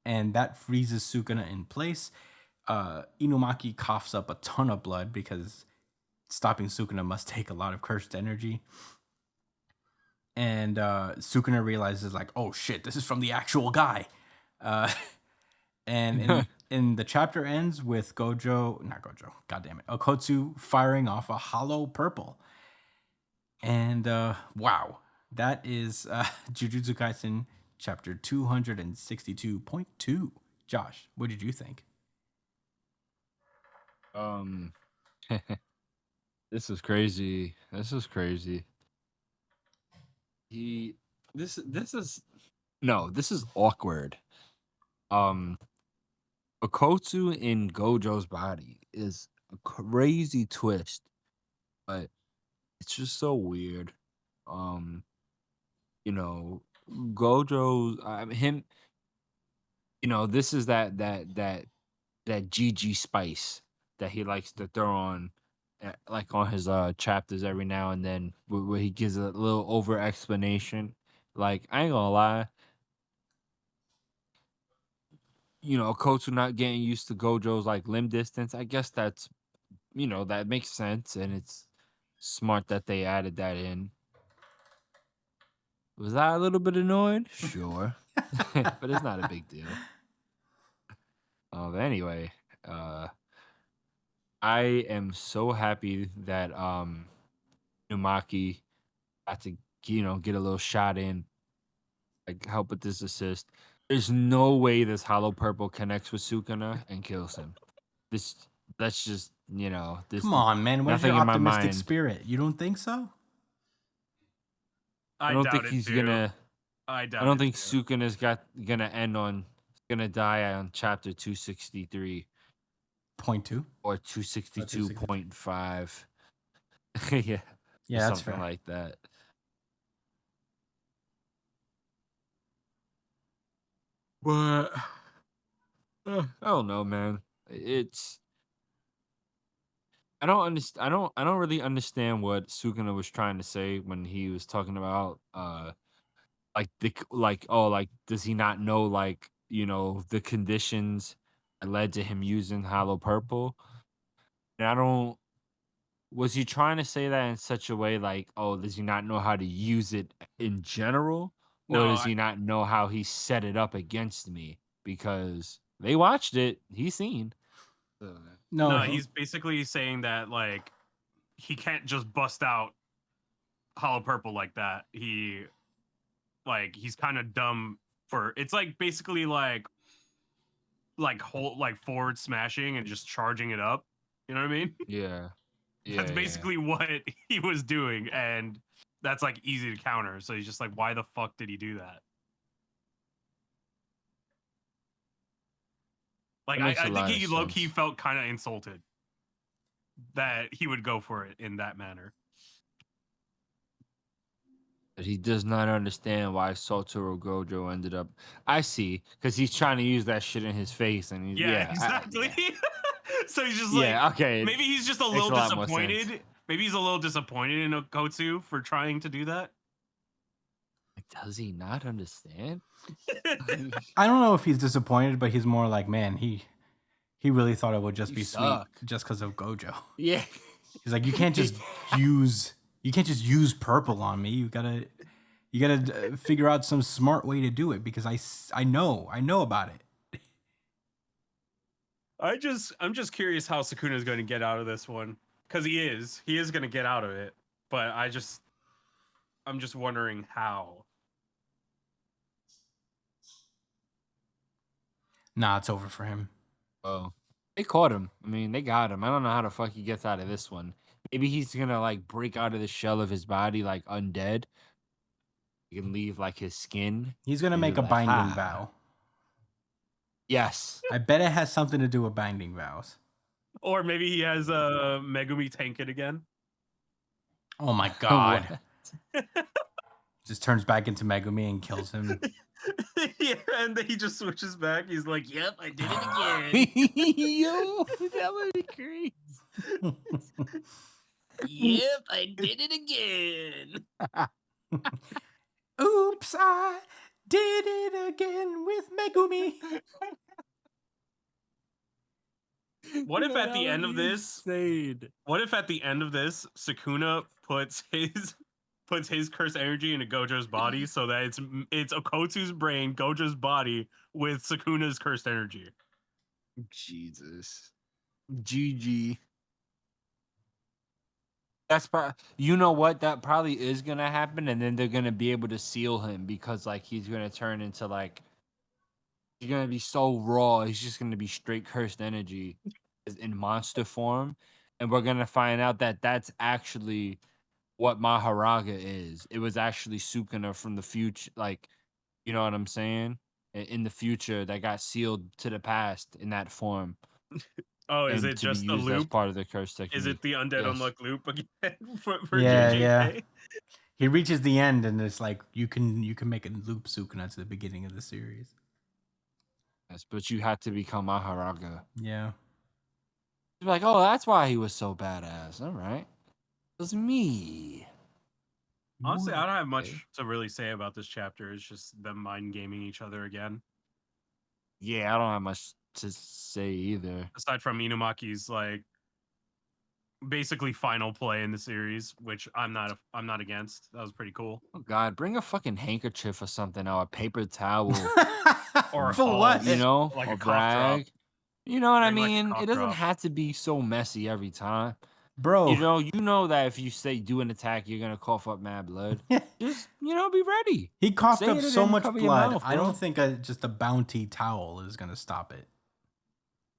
and that freezes Sukuna in place. Inumaki coughs up a ton of blood because stopping Sukuna must take a lot of cursed energy. And Sukuna realizes, like, oh shit, this is from the actual guy. And the chapter ends with not Gojo, goddamn it, Okotsu firing off a hollow purple. And wow, that is Jujutsu Kaisen chapter 262.2. Josh, what did you think? This is crazy. This is crazy. This is awkward. Okotsu in Gojo's body is a crazy twist, but it's just so weird. You know, Gojo, him, this is that GG spice that he likes to throw on, like on his chapters every now and then, where he gives a little over explanation. Like, I ain't gonna lie, Okotsu not getting used to Gojo's like limb distance. I guess that's that makes sense, and it's smart that they added that in. Was I a little bit annoyed? Sure. But it's not a big deal. But anyway, I am so happy that Numaki had to get a little shot in, like help with this assist. There's no way this hollow purple connects with Sukuna and kills him. That's just this. Come on, man. Where's your nothing in my optimistic mind. spirit? You don't think so? I don't doubt think it, he's too. gonna. I doubt I don't it, think too. Sukuna's gonna die on chapter 263 0.2 or 262.5. Yeah, Yeah, that's something fair. like that. But I don't know, man. I don't understand. I don't really understand what Sukuna was trying to say when he was talking about does he not know the conditions that led to him using hollow purple? And I don't. Was he trying to say that in such a way like, oh, does he not know how to use it in general? Or No, does he not know how he set it up against me? Because they watched it, he's seen. No, he's basically saying that like he can't just bust out hollow purple like that. He's kind of dumb for it's like basically like forward smashing and just charging it up. You know what I mean? Yeah. That's basically what he was doing, and that's like easy to counter. So he's just like, why the fuck did he do that? Like, I think he low key felt kind of insulted that he would go for it in that manner. But he does not understand why Satoru Gojo ended up. I see, because he's trying to use that shit in his face, and he's Exactly. So he's just okay. maybe he's just a little disappointed. Maybe he's a little disappointed in Okotsu for trying to do that. Does he not understand? I don't know if he's disappointed, but he's more like, man, he really thought it would just be suck. sweet just because of Gojo. Yeah. He's like, you can't just use purple on me. You gotta figure out some smart way to do it because I know about it. I'm just curious how Sukuna is going to get out of this one, because he is going to get out of it, but I'm just wondering how. Nah, it's over for him. Oh, they caught him. I mean, they got him. I don't know how the fuck he gets out of this one. Maybe he's gonna like break out of the shell of his body like undead. He can leave like his skin. He's gonna make a binding vow. Yes. I bet it has something to do with binding vows. Or maybe he has Megumi tank it again. Oh my god. Just turns back into Megumi and kills him. Yeah, and then he just switches back. He's like, "Yep, I did it again. Yo, that would be crazy. Yep, I did it again." Oops, I did it again with Megumi. What if Yo, at that the would end of be this, insane. what if at the end of this, Sukuna puts his cursed energy into Gojo's body so that it's Okotsu's brain, Gojo's body with Sukuna's cursed energy. Jesus. GG. That's probably, you know what? That probably is gonna happen, and then they're gonna be able to seal him because like he's gonna turn into like he's gonna be so raw. He's just gonna be straight cursed energy in monster form, and we're gonna find out that that's actually what Maharaga is. It was actually Sukuna from the future, like you know what I'm saying? In the future, that got sealed to the past in that form, Oh, is and it to be just a used as loop? part of the curse technique. Is it the Undead Yes. Unluck loop again for Yeah, JJK? yeah. He reaches the end, and it's like you can make a loop Sukuna to the beginning of the series. Yes, but you had to become Maharaga. Yeah. You're like, oh, that's why he was so badass. All right. It was me. Honestly, I don't have much Okay. to really say about this chapter. It's just them mind gaming each other again. Yeah, I don't have much to say either. Aside from Inumaki's like basically final play in the series, which I'm not against. That was pretty cool. Oh God, bring a fucking handkerchief or something, or a paper towel. Or a for false, what? You know, like or a cough drop. brag. You know what I Bring, like, a mean? cough It doesn't drop. have to be so messy every time. Bro. You know that if you say do an attack, you're gonna cough up mad blood. Just be ready. He coughed Say up it and so then much cover your blood. mouth, I bro. don't think just a bounty towel is gonna stop it.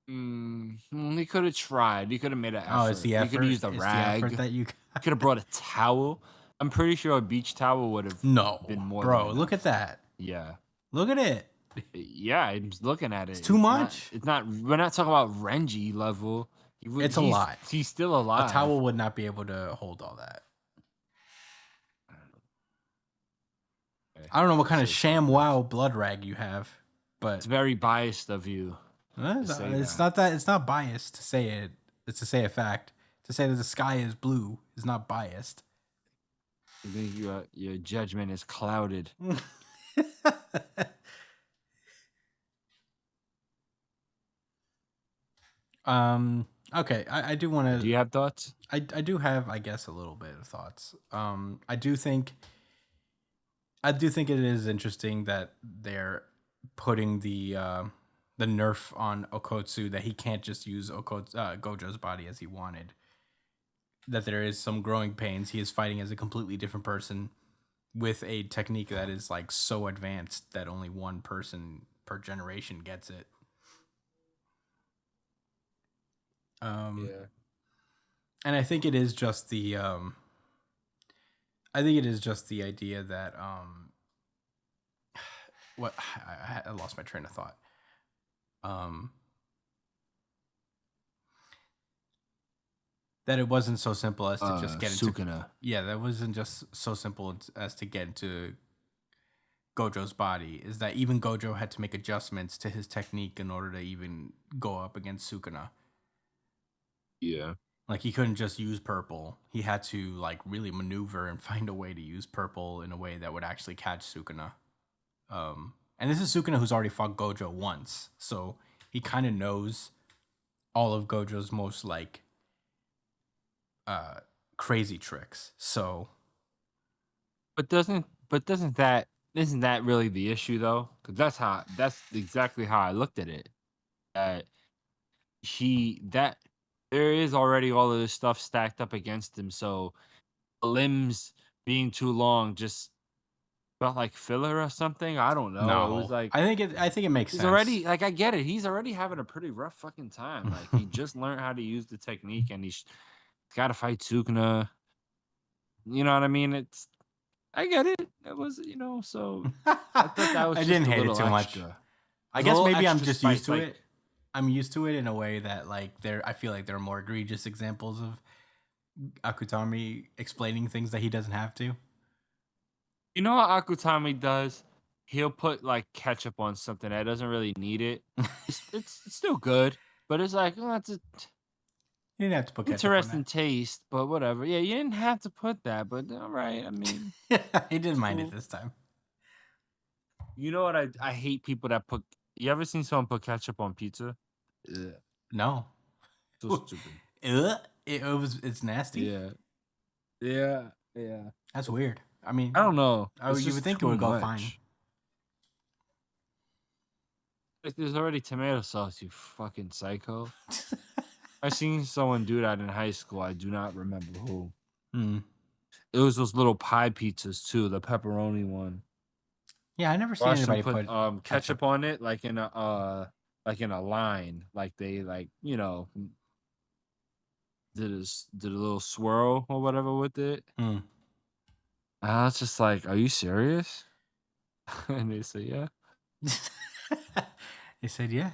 He could have tried. He could have made an effort. Oh, it's the effort. He could have used a It's rag. the effort that you. He could have brought a towel. I'm pretty sure a beach towel would have No, been more. bro. than Look at enough. that. Yeah. Look at it. Yeah, I'm just looking at it. It's too much. It's not. We're not talking about Renji level. It's a lot. He's still alive. A towel would not be able to hold all that. I don't know what kind of ShamWow blood rag you have, but It's very biased of you. it's say not that. It's not biased to say it. It's to say a fact. To say that the sky is blue is not biased. I think your judgment is clouded. Okay. I do want to. Do you have thoughts? I do have, I guess, a little bit of thoughts. I do think it is interesting that they're putting the nerf on Okotsu, that he can't just use Gojo's body as he wanted. That there is some growing pains. He is fighting as a completely different person with a technique that is like so advanced that only one person per generation gets it. Yeah. And I think it is just the idea that what I lost my train of thought. That it wasn't so simple as to just get into Sukuna. Yeah, that wasn't just so simple as to get into Gojo's body. Is that even Gojo had to make adjustments to his technique in order to even go up against Sukuna. Yeah. Like, he couldn't just use purple. He had to, like, really maneuver and find a way to use purple in a way that would actually catch Sukuna. And this is Sukuna who's already fought Gojo once. So he kind of knows all of Gojo's most, like, crazy tricks. So... Isn't that really the issue though? Because that's exactly how I looked at it. There is already all of this stuff stacked up against him, so the limbs being too long just felt like filler or something. I don't know. No, It was like I think it makes he's sense. already like I get it. He's already having a pretty rough fucking time. Like he just learned how to use the technique, and he's got to fight Sukuna. You know what I mean? I get it. It was so I thought that was. I just didn't a hate it little too much. extra. I A guess little maybe I'm extra just used to spice, it. I'm used to it in a way that, like, I feel like there are more egregious examples of Akutami explaining things that he doesn't have to. You know what Akutami does? He'll put like ketchup on something that doesn't really need it. It's still good, but it's like, oh, it's a You didn't have to put ketchup interesting taste, but whatever. Yeah, you didn't have to put that, but all right. I mean, on that. He didn't mind it cool. this time. You know what? I hate people that put. You ever seen someone put ketchup on pizza? Ugh, No. so stupid. It's nasty. Yeah, yeah, yeah. That's weird. I mean, I don't know. you It's would just think it too would go fine. much. Like, there's already tomato sauce, you fucking psycho. I seen someone do that in high school. I do not remember who. Hmm. It was those little pie pizzas too, the pepperoni one. Yeah, I never seen Watched them anybody put ketchup on it, like in a line, like they did a little swirl or whatever with it. Hmm. And I was just like, "Are you serious?" And they said, "Yeah, They said, yeah.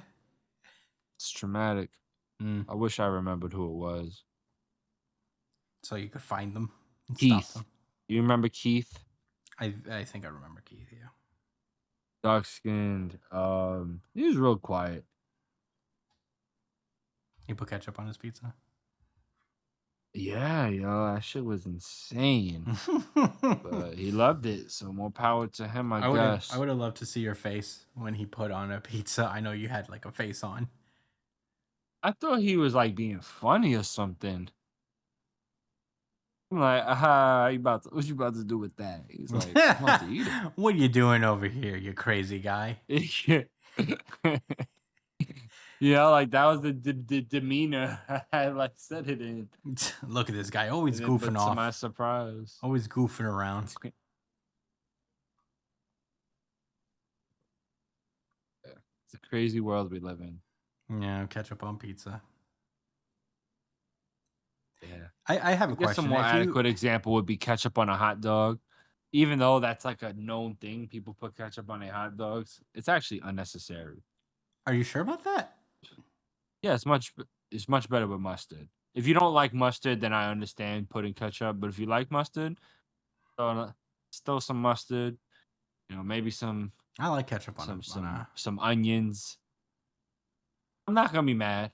it's traumatic." Hmm. I wish I remembered who it was. So you could find them and stop Keith. them. You remember Keith? I think I remember Keith. Yeah. Dark skinned. He was real quiet. He put ketchup on his pizza. Yeah, yo, that shit was insane. But he loved it, so more power to him, I guess. I would have loved to see your face when he put on a pizza. I know you had like a face on. I thought he was like being funny or something. I'm like, aha, what you about to do with that? He's like, I'm about to eat What are you doing over here, you crazy guy? it. Yeah, like that was the demeanor I like said it in. Look at this guy, always And then, goofing but to off. my surprise. Always goofing around. It's a crazy world we live in. Yeah, ketchup on pizza. Yeah. I have a I guess question. a more If you- adequate example would be ketchup on a hot dog. Even though that's like a known thing, people put ketchup on their hot dogs. It's actually unnecessary. Are you sure about that? Yeah, it's much better with mustard. If you don't like mustard, then I understand putting ketchup. But if you like mustard, throw some mustard. You know, maybe some I like ketchup on some onions. I'm not gonna be mad,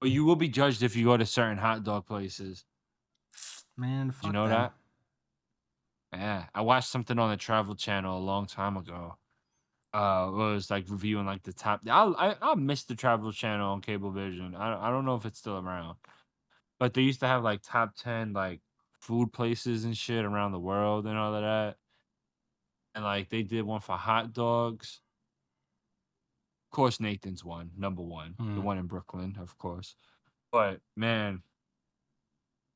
but you will be judged if you go to certain hot dog places. Man, Did fuck you know them. that? Yeah, I watched something on the Travel Channel a long time ago. It was like reviewing like the top. I miss the Travel Channel on Cablevision. I don't know if it's still around, but they used to have like top 10 like food places and shit around the world and all of that. And like they did one for hot dogs. Of course, Nathan's one, number one, the Mm. one in Brooklyn, of course. But man,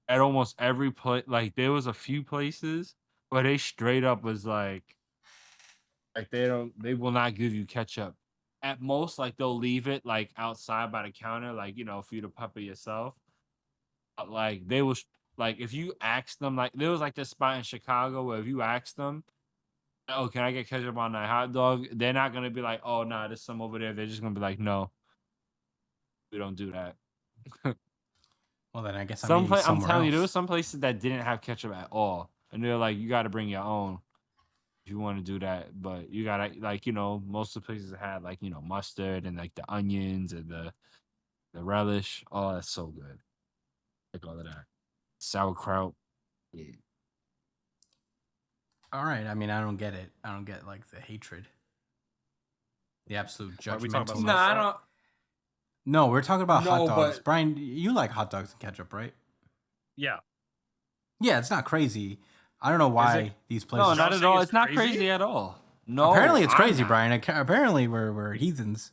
at almost every place, like there was a few places where they straight up was like they will not give you ketchup. At most, like they'll leave it like outside by the counter, like for you to pepper yourself. But like they was like if you ask them, like there was like this spot in Chicago where if you ask them, oh, can I get ketchup on that hot dog? They're not gonna be like, oh nah, there's some over there. They're just gonna be like, no, we don't do that. Well, then I guess I'm eating I'm somewhere telling you, there else. were some places that didn't have ketchup at all, and they're like, you got to bring your own if you want to do that. But you gotta like most of the places had like mustard and like the onions and the relish. Oh, that's so good. Like all of that sauerkraut. Yeah. All right. I mean, I don't get it. I don't get like the hatred, the absolute Are we talking judgmental. about Nah, I don't. No, we're talking about hot No, dogs. but- Brian, you like hot dogs and ketchup, right? Yeah. Yeah, it's not crazy. I don't know why these places. No, not Y'all at saying all. it's It's not crazy? crazy at all. No, Apparently, it's I'm crazy, not. Brian. Apparently, we're heathens.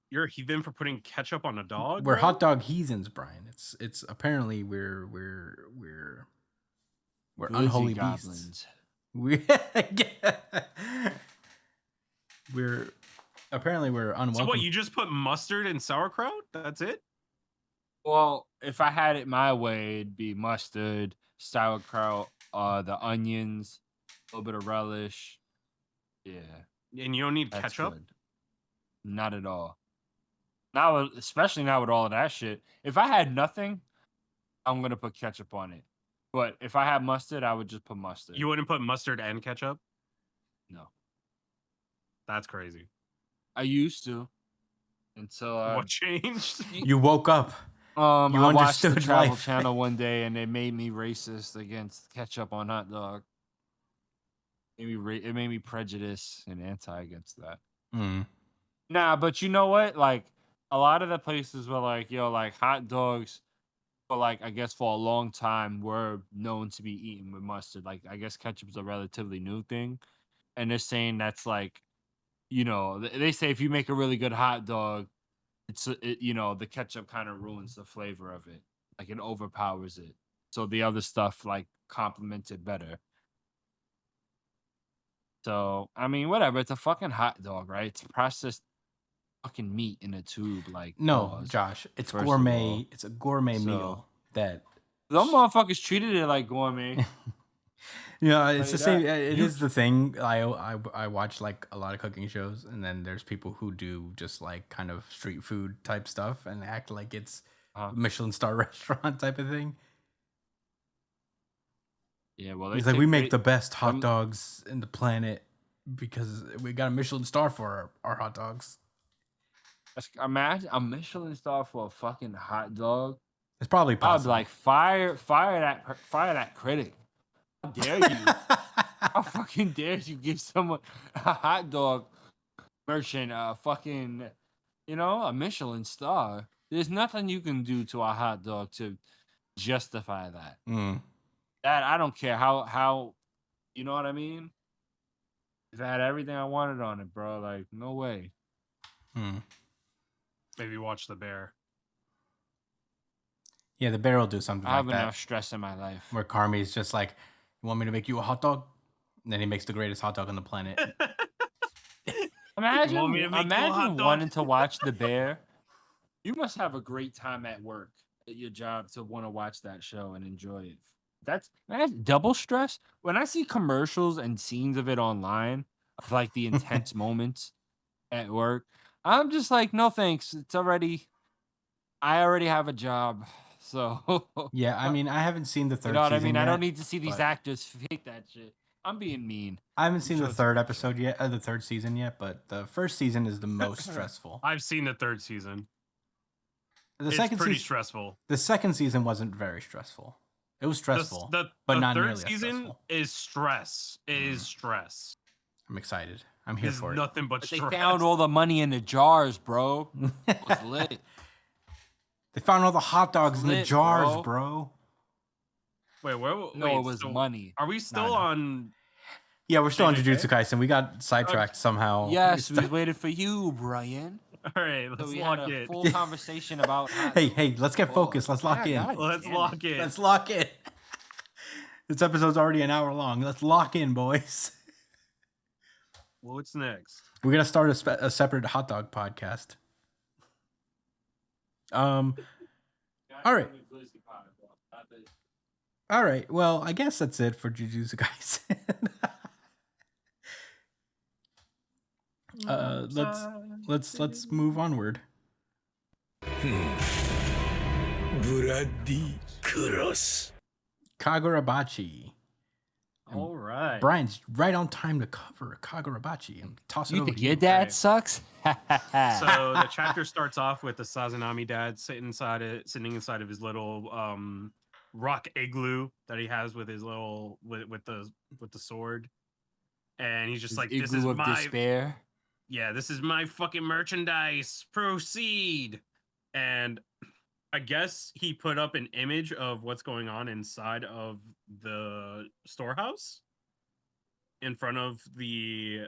You're a heathen for putting ketchup on a dog? We're bro? hot dog heathens, Brian. It's apparently we're Glizzy unholy beasts. goblins. We're apparently we're unwelcome. So what, you just put mustard and sauerkraut? That's it? Well, if I had it my way, it'd be mustard, sauerkraut, the onions, a little bit of relish. Yeah, And you don't need that's ketchup? good. Not at all. Now, especially now with all of that shit. If I had nothing, I'm gonna put ketchup on it. But if I had mustard, I would just put mustard. You wouldn't put mustard and ketchup? No. That's crazy. I used to. Until What changed? You woke up. I watched the understood Travel life. Channel one day and it made me racist against ketchup on hot dog. It made me prejudice and anti against that. Mm. Nah, but you know what? Like a lot of the places were like, yo, like hot dogs, but like I guess for a long time were known to be eaten with mustard. Like I guess ketchup's a relatively new thing, and they're saying that's like, they say if you make a really good hot dog, the ketchup kind of ruins the flavor of it, like it overpowers it. So the other stuff like complements it better. So I mean, whatever. It's a fucking hot dog, right? It's processed fucking meat in a tube. Like No, pause. Josh, it's first of gourmet. all. It's a gourmet So- meal that. Some motherfuckers treated it like gourmet. Yeah, it's the Tell you same. that. It is the thing. I watch like a lot of cooking shows, and then there's people who do just like kind of street food type stuff and act like it's Uh-huh. Michelin star restaurant type of thing. Yeah, well, It's like we make the best hot some- dogs in the planet because we got a Michelin star for our hot dogs. imagine a Michelin star for a fucking hot dog. It's probably I'd be possible. like fire that critic. How dare you? How fucking dare you give someone a hot dog merchant a fucking, a Michelin star? There's nothing you can do to a hot dog to justify that. Mm. That I don't care how, you know what I mean? If I had everything I wanted on it, bro, like no way. Mm. Maybe watch The Bear. Yeah, the bear will do something I have like that. enough stress in my life. Where Carmi's just like, "You want me to make you a hot dog?" And then he makes the greatest hot dog on the planet. Imagine, want me to make you a hot imagine dog? wanting to watch The Bear. You must have a great time at work, at your job, to want to watch that show and enjoy it. That's double stress. When I see commercials and scenes of it online, of like the intense moments at work, I'm just like, no thanks. I already have a job. So, Yeah, I mean, I haven't seen the you third know what I season mean? yet. I don't need to see these but- actors fake that shit. I'm being mean. I haven't seen the Shows- third episode yet, the third season yet, but the first season is the most stressful. I've seen the third season. The It's second pretty season, stressful. the second season wasn't very stressful. It was The, stressful, the, but the not third nearly as season stressful. is stress. Is stress. I'm excited. I'm here Is for it. nothing but But they stress. found all the money in the jars, bro. It was lit. They found all the hot dogs in the Lit, jars, bro. bro. Wait, where? No, wait, it was so money. Are we still no. on? Yeah, we're still on JJK? Jujutsu Kaisen. We got sidetracked somehow. Yes, We we waited for you, Brian. All right, So let's we lock had a it. full conversation about. Hey, let's get focused. Let's lock in. Let's lock it. Let's lock in. This episode's already an hour long. Let's lock in, boys. What's next? We're gonna start a separate hot dog podcast. All right. All right. Well, I guess that's it for Jujutsu Kaisen. Let's move onward. ブラッディ・クロス Kagurabachi. All right. Brian's right on time to cover Kagurabachi and toss it You over think to your you. dad Okay. sucks? So the chapter starts off with the Sazanami dad sitting inside of his little rock igloo that he has with his little with the sword, and he's just His like, "This is igloo of my despair. this is my fucking merchandise. Proceed." And I guess he put up an image of what's going on inside of the storehouse in front of the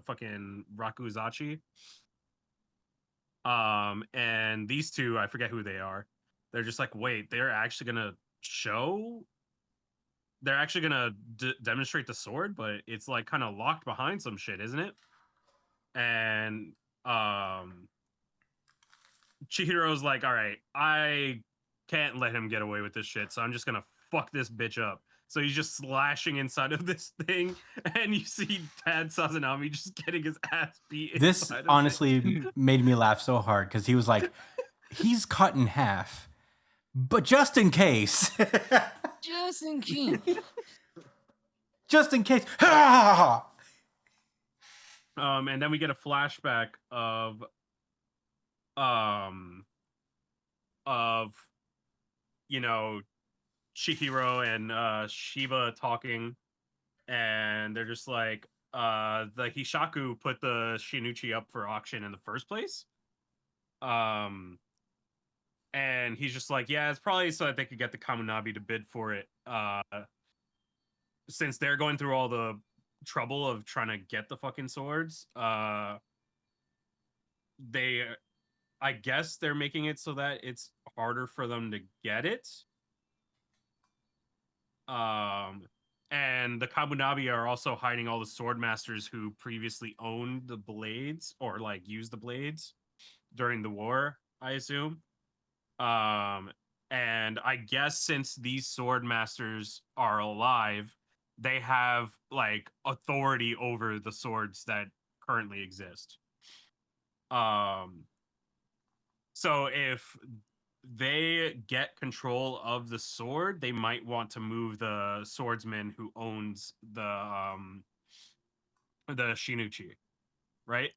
fucking Rakuzachi. And these two, I forget who they are. They're just like, wait, they're actually gonna demonstrate the sword, but it's like kind of locked behind some shit, isn't it? And Chihiro's like, all right, I can't let him get away with this shit, so I'm just gonna fuck this bitch up. So he's just slashing inside of this thing, and you see Dad Sazanami just getting his ass beat. This inside of it. honestly made me laugh so hard because he was like, he's cut in half, But just in case. Just in case. Just in case. And then we get a flashback of you know, Chihiro and Shiba talking, and they're just like, the Hishaku put the Shinuchi up for auction in the first place. And he's just like, yeah, it's probably so that they could get the Kamunabi to bid for it. Since they're going through all the trouble of trying to get the fucking swords, they, I guess they're making it so that it's harder for them to get it. And the Kabunabi are also hiding all the sword masters who previously owned the blades or like used the blades during the war, I assume. And I guess since these sword masters are alive, they have like authority over the swords that currently exist. So if they get control of the sword, they might want to move the swordsman who owns the Shinuchi, right?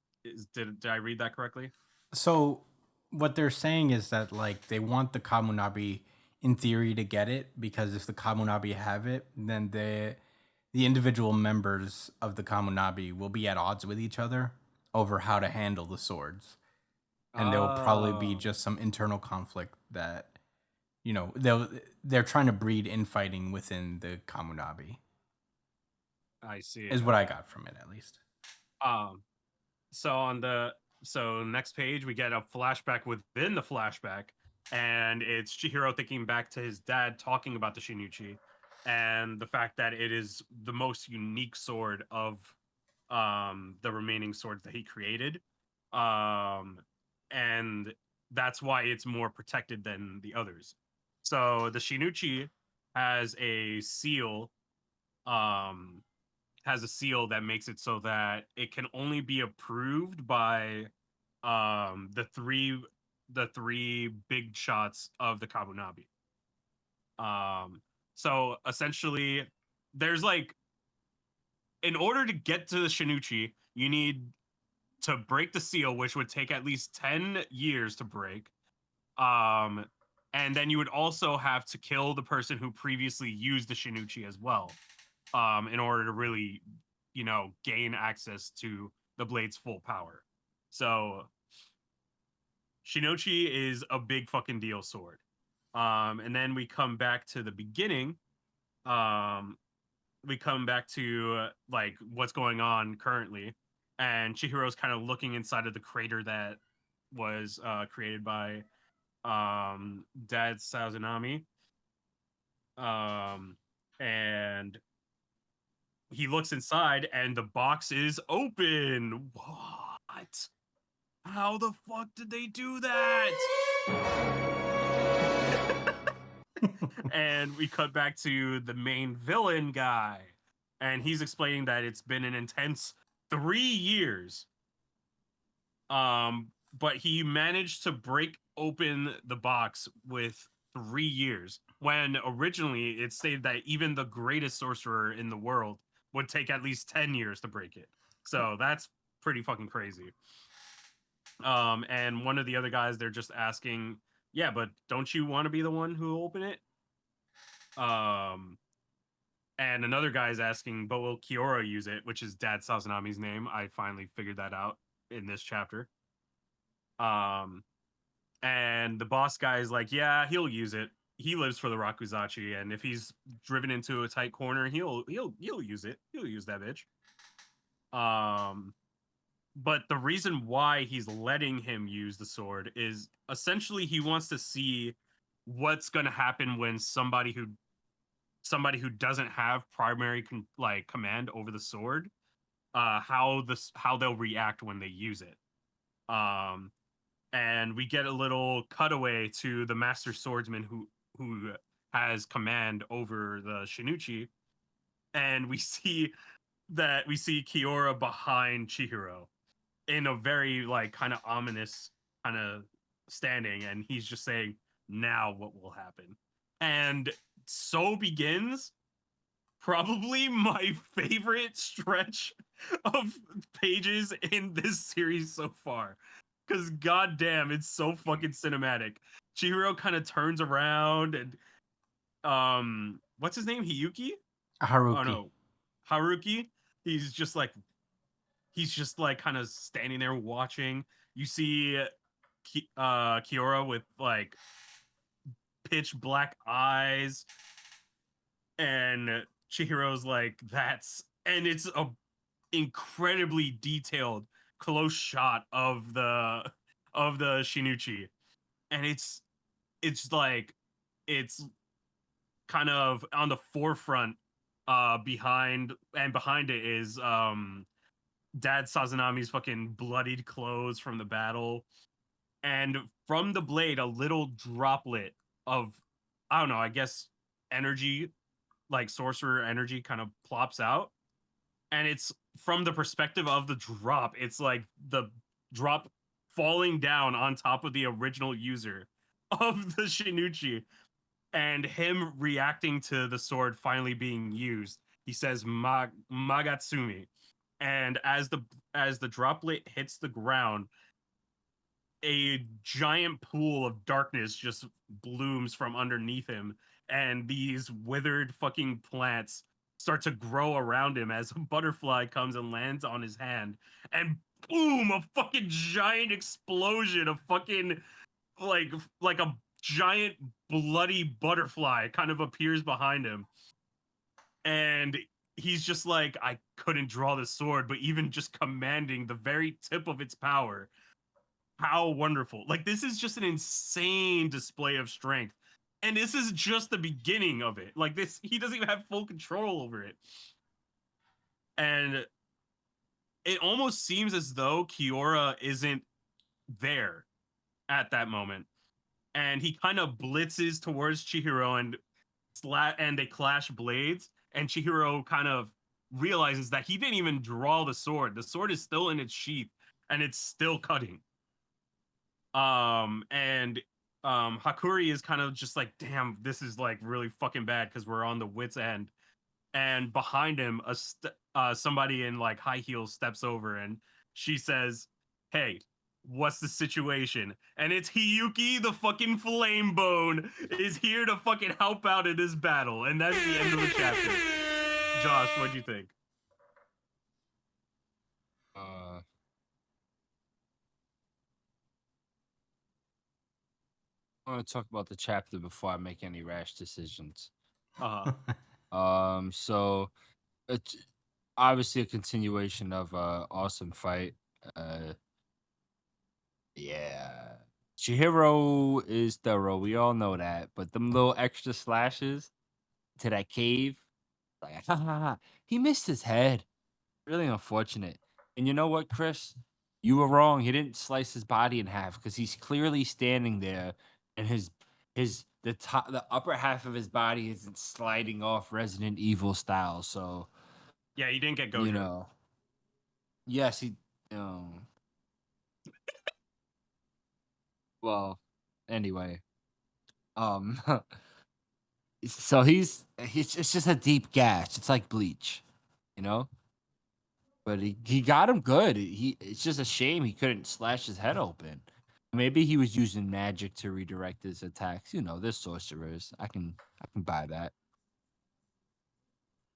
Did I read that correctly? So what they're saying is that like they want the Kamunabi in theory to get it, because if the Kamunabi have it, then the individual members of the Kamunabi will be at odds with each other over how to handle the swords. And there will probably be just some internal conflict that, you know, they're trying to breed infighting within the Kamunabi. I see. Is what I got from it, at least. So next page we get a flashback within the flashback, and it's Chihiro thinking back to his dad talking about the Shinuchi and the fact that it is the most unique sword of the remaining swords that he created. And that's why it's more protected than the others. So the Shinuchi has a seal that makes it so that it can only be approved by the three big shots of the Kabunabi. So essentially there's like, in order to get to the Shinuchi, you need to break the seal, which would take at least 10 years to break. And then you would also have to kill the person who previously used the Shinuchi as well, in order to really, you know, gain access to the blade's full power. So Shinuchi is a big fucking deal sword. And then we come back to the beginning. We come back to like what's going on currently, and Chihiro's kind of looking inside of the crater that was created by Dad Sazunami. And he looks inside and the box is open. What? How the fuck did they do that? And we cut back to the main villain guy, and he's explaining that it's been an intense 3 years. But he managed to break open the box with 3 years, when originally it stated that even the greatest sorcerer in the world would take at least 10 years to break it. So that's pretty fucking crazy. And one of the other guys, they're just asking, yeah, but don't you want to be the one who will open it? And another guy's asking, but will Kiora use it? Which is Dad Sazunami's name. I finally figured that out in this chapter. And the boss guy is like, yeah, he'll use it. He lives for the Rakuzachi, and if he's driven into a tight corner, he'll use it. He'll use that bitch. But the reason why he's letting him use the sword is essentially he wants to see what's going to happen when somebody who doesn't have primary command over the sword, how they'll react when they use it. And we get a little cutaway to the master swordsman who has command over the Shinuchi, and we see Kiora behind Chihiro in a very like kind of ominous kind of standing, and he's just saying, now what will happen? And so begins probably my favorite stretch of pages in this series so far. Because goddamn, it's so fucking cinematic. Chihiro kind of turns around and what's his name? Hiyuki? Haruki. Oh no. Haruki. He's just like kind of standing there watching. You see Kiora with like pitch black eyes, and Chihiro's like, and it's a incredibly detailed close shot of the Shinichi, and it's like it's kind of on the forefront behind it is Dad Sazanami's fucking bloodied clothes from the battle, and from the blade a little droplet of, I don't know, I guess energy, like sorcerer energy, kind of plops out, and it's from the perspective of the drop. It's like the drop falling down on top of the original user of the Shinichi, and him reacting to the sword finally being used. He says Magatsumi, and as the droplet hits the ground, a giant pool of darkness just blooms from underneath him, and these withered fucking plants start to grow around him as a butterfly comes and lands on his hand, and boom, a fucking giant explosion of fucking like a giant bloody butterfly kind of appears behind him, and he's just like, I couldn't draw the sword, but even just commanding the very tip of its power, how wonderful. Like, this is just an insane display of strength, and this is just the beginning of it. Like, this, he doesn't even have full control over it, and it almost seems as though Kiora isn't there at that moment, and he kind of blitzes towards Chihiro, and they clash blades, and Chihiro kind of realizes that he didn't even draw the sword. The sword is still in its sheath, and it's still cutting. And Hakuri is kind of just like, damn, this is like really fucking bad because we're on the wit's end. And behind him, somebody in like high heels steps over, and she says, "Hey, what's the situation?" And it's Hiyuki, the fucking flame bone, is here to fucking help out in this battle, and that's the end of the chapter. Josh, what'd you think? I want to talk about the chapter before I make any rash decisions. Uh So it's obviously a continuation of awesome fight. Yeah. Chihiro is thorough. We all know that. But them little extra slashes to that cave, like, ha ha ha. He missed his head. Really unfortunate. And you know what, Chris? You were wrong. He didn't slice his body in half because he's clearly standing there, and the upper half of his body isn't sliding off Resident Evil style. So yeah, you didn't get Gojo. you know, yes, he. Well, anyway, um, so it's just a deep gash. It's like Bleach, you know. But he got him good. It's just a shame he couldn't slash his head open. Maybe he was using magic to redirect his attacks. You know, they're sorcerers. I can buy that.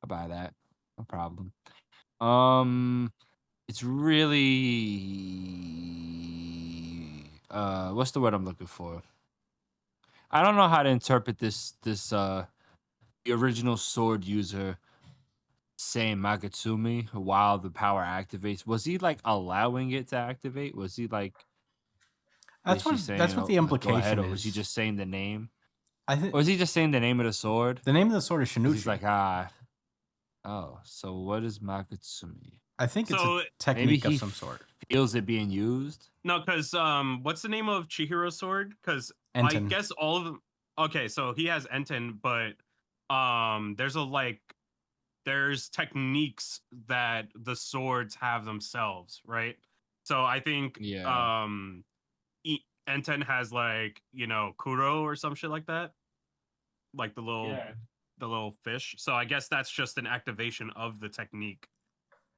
I buy that. No problem. It's really what's the word I'm looking for? I don't know how to interpret the original sword user saying Magatsumi while the power activates. Was he like allowing it to activate? Was he like, That's what that's what the like, go ahead, implication or was he is. just saying the name? I think Or was he just saying the name of the sword? the name of the sword is 'Cause Shinuchi. he's like, oh, so what is Magatsumi? I think it's So a Maybe technique he of some sort. feels it being used. no, because what's the name of Chihiro's sword? Because I Enten. guess all of them. Okay, so he has Enten, but there's techniques that the swords have themselves, right? So I think Yeah. Enten has like, you know, Kuro or some shit like that. Like the little fish. So I guess that's just an activation of the technique.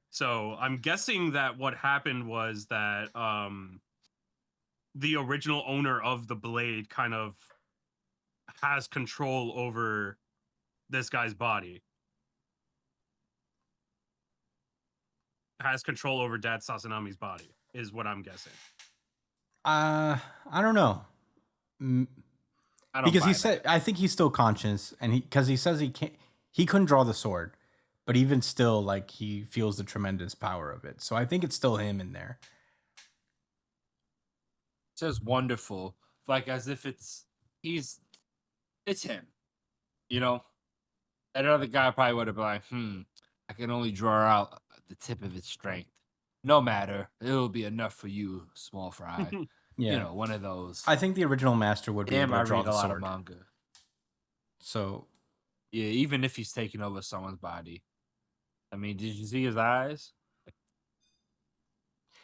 So I'm guessing that what happened was that the original owner of the blade kind of has control over this guy's body. Has control over Dad Sasanami's body, is what I'm guessing. I don't know. I don't Because buy he said, that. I think he's still conscious, and he says he couldn't draw the sword, but even still, like, he feels the tremendous power of it. So I think it's still him in there. It says wonderful, like as if it's him. You know, another guy probably would have been like, I can only draw out the tip of its strength. No matter, it'll be enough for you, small fry. Yeah, You know, one of those. I think the original master would be Damn, able I to draw read the a lot of sword. manga. So Yeah, even if he's taking over someone's body. I mean, did you see his eyes?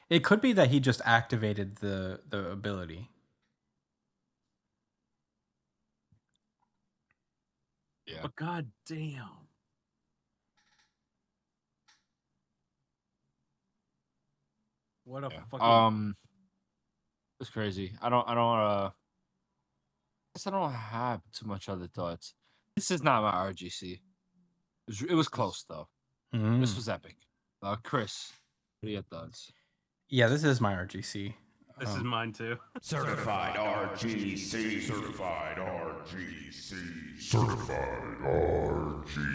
it could be that he just activated the ability. Yeah. But god damn. What a fucking It's crazy. I guess I don't have too much other thoughts. This is not my RGC. It was close though. Mhm. This was epic. Chris, what are your thoughts? Yeah, this is my RGC. This is mine too. Certified RGC. Certified RGC. Certified RGC.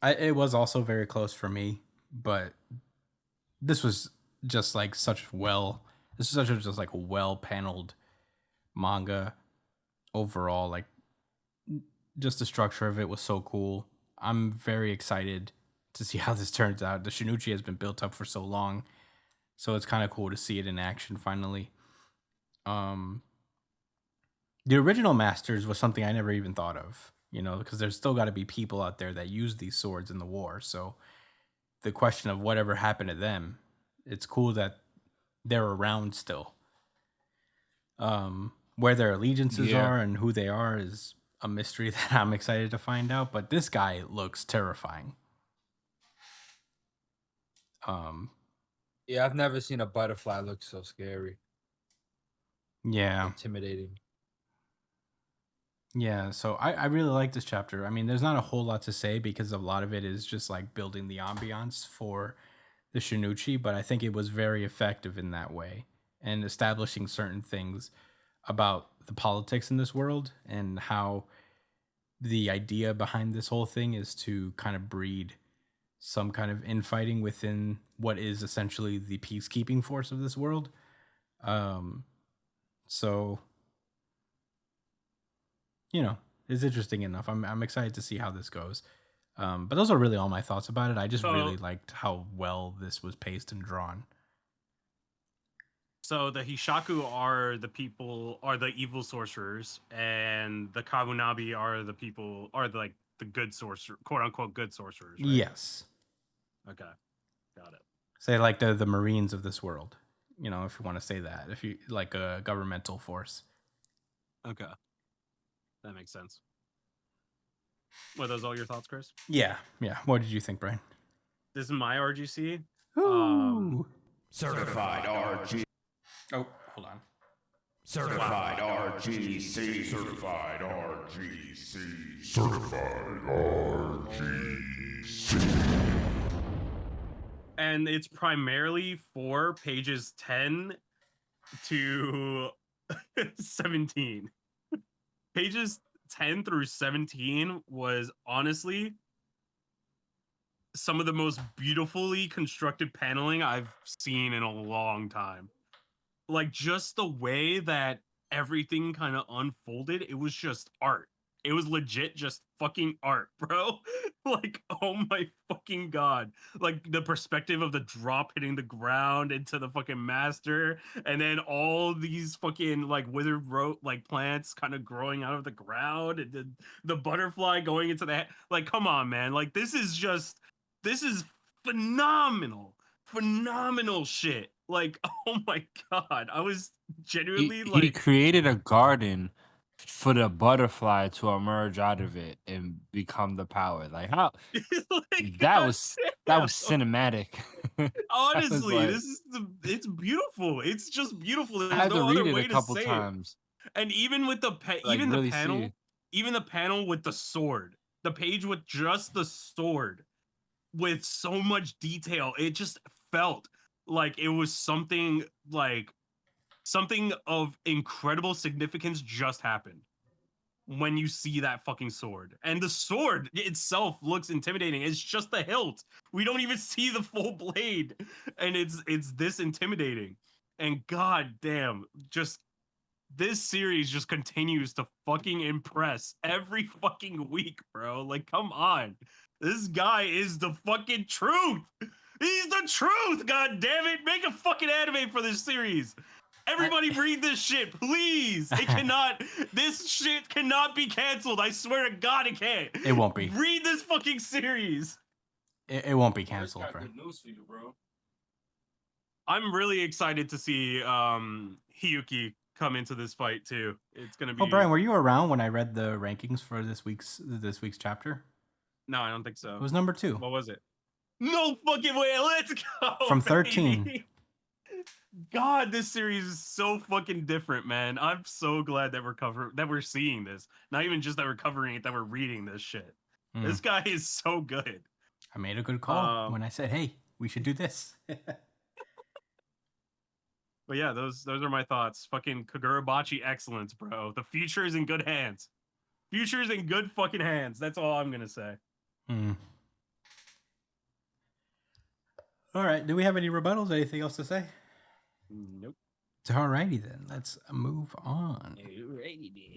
It was also very close for me, but this was just like this is such a just like a well paneled manga overall. Like, just the structure of it was so cool. I'm very excited to see how this turns out. The Shinichi has been built up for so long, so it's kind of cool to see it in action finally. The original Masters was something I never even thought of, you know, because there's still got to be people out there that use these swords in the war. So the question of whatever happened to them, it's cool that they're around still. Where their allegiances Yeah. are and who they are is a mystery that I'm excited to find out. But this guy looks terrifying. Yeah, I've never seen a butterfly look so scary, Yeah. intimidating. Yeah, so I really like this chapter. I mean, there's not a whole lot to say because a lot of it is just like building the ambiance for the Shinichi, but I think it was very effective in that way and establishing certain things about the politics in this world and how the idea behind this whole thing is to kind of breed some kind of infighting within what is essentially the peacekeeping force of this world. So you know, it's interesting enough. I'm excited to see how this goes. But those are really all my thoughts about it. I just really liked how well this was paced and drawn. So the Hishaku are the evil sorcerers, and the Kabunabi are the good sorcerer, quote unquote good sorcerers. Right? Yes. Okay. Got it. Say like the Marines of this world. You know, if you want to say that. If you like a governmental force. Okay. That makes sense. Were those all your thoughts, Chris? Yeah. What did you think, Brian? This is my RGC. Ooh. Certified RGC. Oh, hold on. Certified RGC. Certified RGC. Certified RGC. And it's primarily for pages 10 to 17. Pages 10 through 17 was honestly some of the most beautifully constructed paneling I've seen in a long time. Like, just the way that everything kind of unfolded, it was just art. It was legit just fucking art, bro. Like, oh my fucking god. Like, the perspective of the drop hitting the ground into the fucking master, and then all these fucking, like, withered plants kind of growing out of the ground, and the butterfly going into the like, come on, man. Like, this is phenomenal. Phenomenal shit. Like, oh my god, I was genuinely He like, created a garden for the butterfly to emerge out of it and become the power. Like how like, that god was that damn. was cinematic. I was Honestly, like, this is it's beautiful. It's just beautiful. I There's had to no other read it a way to couple say it. times, And even with the like really see. even the panel with the sword, the page with just the sword, with so much detail, it just felt like it was something of incredible significance just happened when you see that fucking sword. And the sword itself looks intimidating. It's just the hilt. We don't even see the full blade. And it's this intimidating. And god damn, just this series just continues to fucking impress every fucking week, bro. Like, come on. This guy is the fucking truth. He's the truth. God damn it. Make a fucking anime for this series. Everybody read this shit, please. It cannot, this shit cannot be canceled. I swear to God, it can't. It won't be. Read this fucking series. It won't be canceled, bro. news for you, bro. I'm really excited to see Hiyuki come into this fight too. It's gonna be. Oh, Brian, were you around when I read the rankings for this week's chapter? No, I don't think so. It was number 2 What was it? No fucking way. Let's go. from 13. Baby. God, this series is so fucking different, man. I'm so glad that we're seeing this. Not even just that we're covering it, that we're reading this shit. Mm. This guy is so good. I made a good call when I said, "Hey, we should do this." But yeah, those are my thoughts. Fucking Kagurabachi excellence, bro. The future is in good hands. Future is in good fucking hands. That's all I'm gonna say. Mm. All right. Do we have any rebuttals? Anything else to say? Nope. Alrighty then. Let's move on.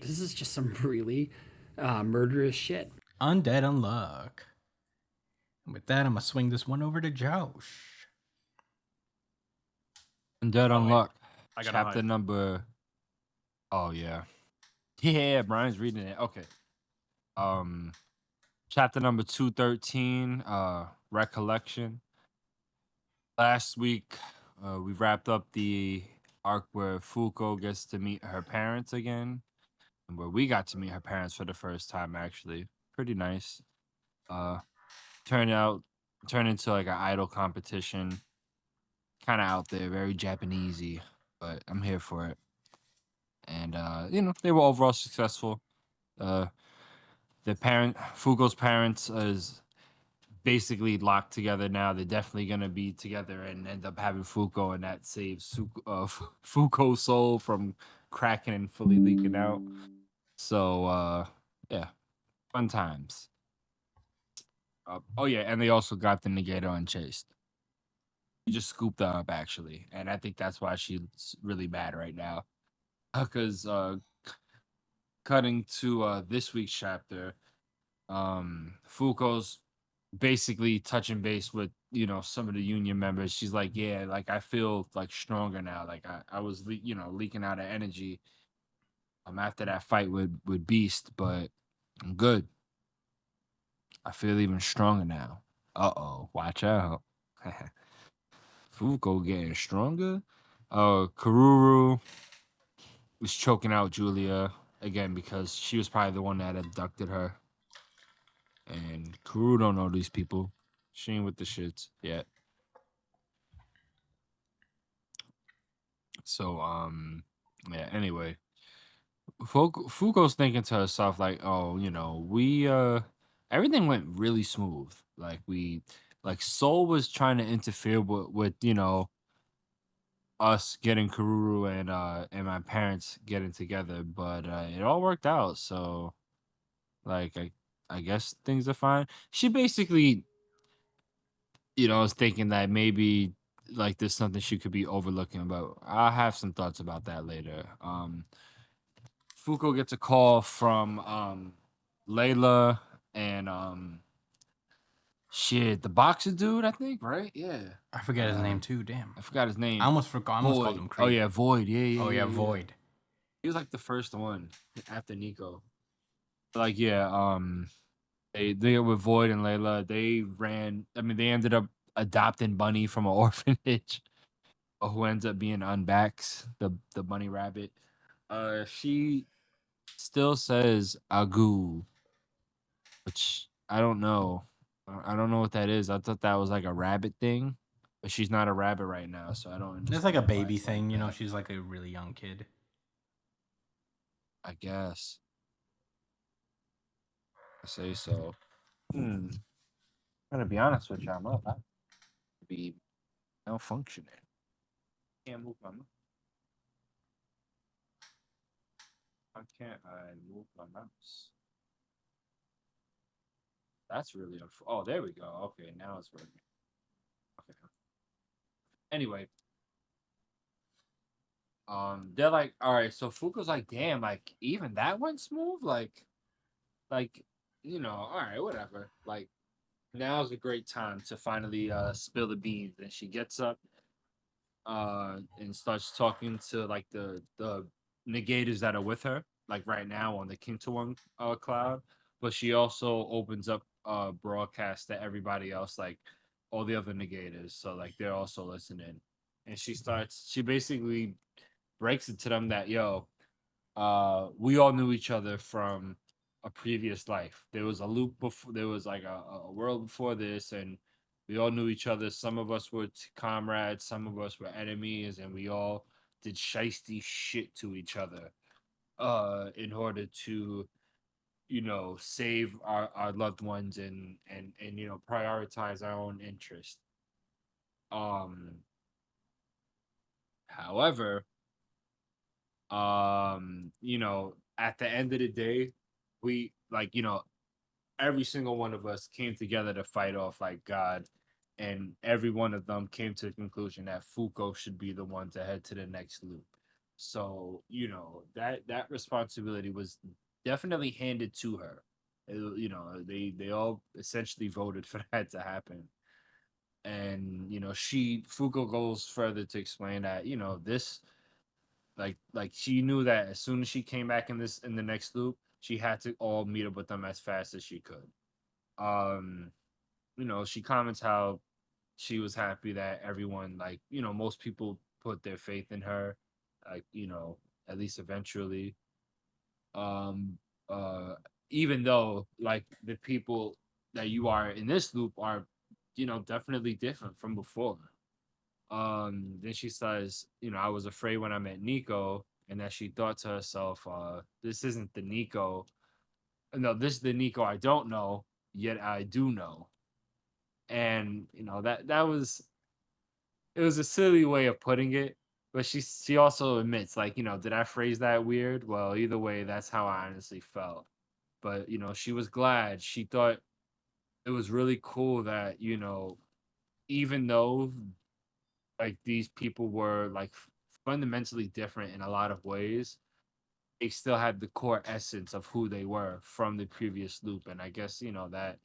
This is just some really murderous shit. Undead Unluck. And with that, I'm gonna swing this one over to Josh. Undead Oh, wait. Unluck. I gotta Chapter hide. number. Oh yeah. Yeah, Brian's reading it. Okay. Chapter number 213, Recollection. Last week, we wrapped up the arc where Fuko gets to meet her parents again, and where we got to meet her parents for the first time. Actually, pretty nice. Turned into like an idol competition, kind of out there, very Japanesey, but I'm here for it. And they were overall successful. Fugo's parents is basically locked together now. They're definitely gonna be together and end up having Fuko, and that saves Fuko's soul from cracking and fully leaking out. So yeah, fun times. Oh yeah, and they also got the Negator unchased. He just scooped her up actually, and I think that's why she's really bad right now. Because cutting to this week's chapter, Fuko's basically touching base with some of the union members. She's like, yeah, like I feel like stronger now. Like I was leaking out of energy after that fight with Beast, but I'm good. I feel even stronger now. Uh-oh, watch out. Fuko getting stronger. Karuru was choking out Julia again because she was probably the one that abducted her. And Karuru don't know these people. She ain't with the shits yet. So yeah, anyway. Fuko's thinking to herself, like, oh, we everything went really smooth. Like Soul was trying to interfere with us getting Karuru and my parents getting together, but it all worked out. So like I guess things are fine. She basically is thinking that maybe like there's something she could be overlooking, but I'll have some thoughts about that later. Fuko gets a call from Layla and the boxer dude, I think, right? Yeah. I forget his name too. Damn. I forgot his name. I almost forgot. I almost called him Void. Creed. Oh yeah, Void. Yeah. Oh yeah, Void. He was like the first one after Nico. Like yeah, they with Void and Layla, they ended up adopting Bunny from an orphanage. who ends up being Unbax, the bunny rabbit. She still says Agoo, which I don't know. I don't know what that is. I thought that was like a rabbit thing, but she's not a rabbit right now, so I don't It's like a understand why baby it's like thing, you know. that. She's like a really young kid. I guess I say so. I'm gonna be honest with you, I'm up. I be malfunctioning. Can't move my mouse. Why can't I move my mouse? That's really oh, there we go. Okay, now it's working. Okay. Anyway, they're like, all right, so Fuko's like, damn, like even that went smooth, like, all right, whatever. Like, now's a great time to finally spill the beans. And she gets up and starts talking to like the negators that are with her, like right now on the King to One cloud. But she also opens up broadcast to everybody else, like all the other negators. So like they're also listening. And she basically breaks it to them that we all knew each other from a previous life. There was a loop before, there was like a world before this, and we all knew each other. Some of us were comrades, some of us were enemies, and we all did shisty shit to each other in order to save our loved ones and prioritize our own interest. um However, at the end of the day, we like every single one of us came together to fight off like God, and every one of them came to the conclusion that Fuko should be the one to head to the next loop. So that responsibility was definitely handed to her. They all essentially voted for that to happen. And Fuko goes further to explain that this, like she knew that as soon as she came back in the next loop, she had to all meet up with them as fast as she could. um she comments how she was happy that everyone, like most people put their faith in her, like at least eventually. um uh Even though like the people that you are in this loop are definitely different from before. Then she says, I was afraid when I met Nico, and that she thought to herself, this isn't the Nico. No, this is the Nico I don't know, yet I do know. And that was, it was a silly way of putting it, but she also admits, like, did I phrase that weird? Well, either way, that's how I honestly felt. But she was glad. She thought it was really cool that even though like these people were like fundamentally different in a lot of ways, they still had the core essence of who they were from the previous loop. And I guess that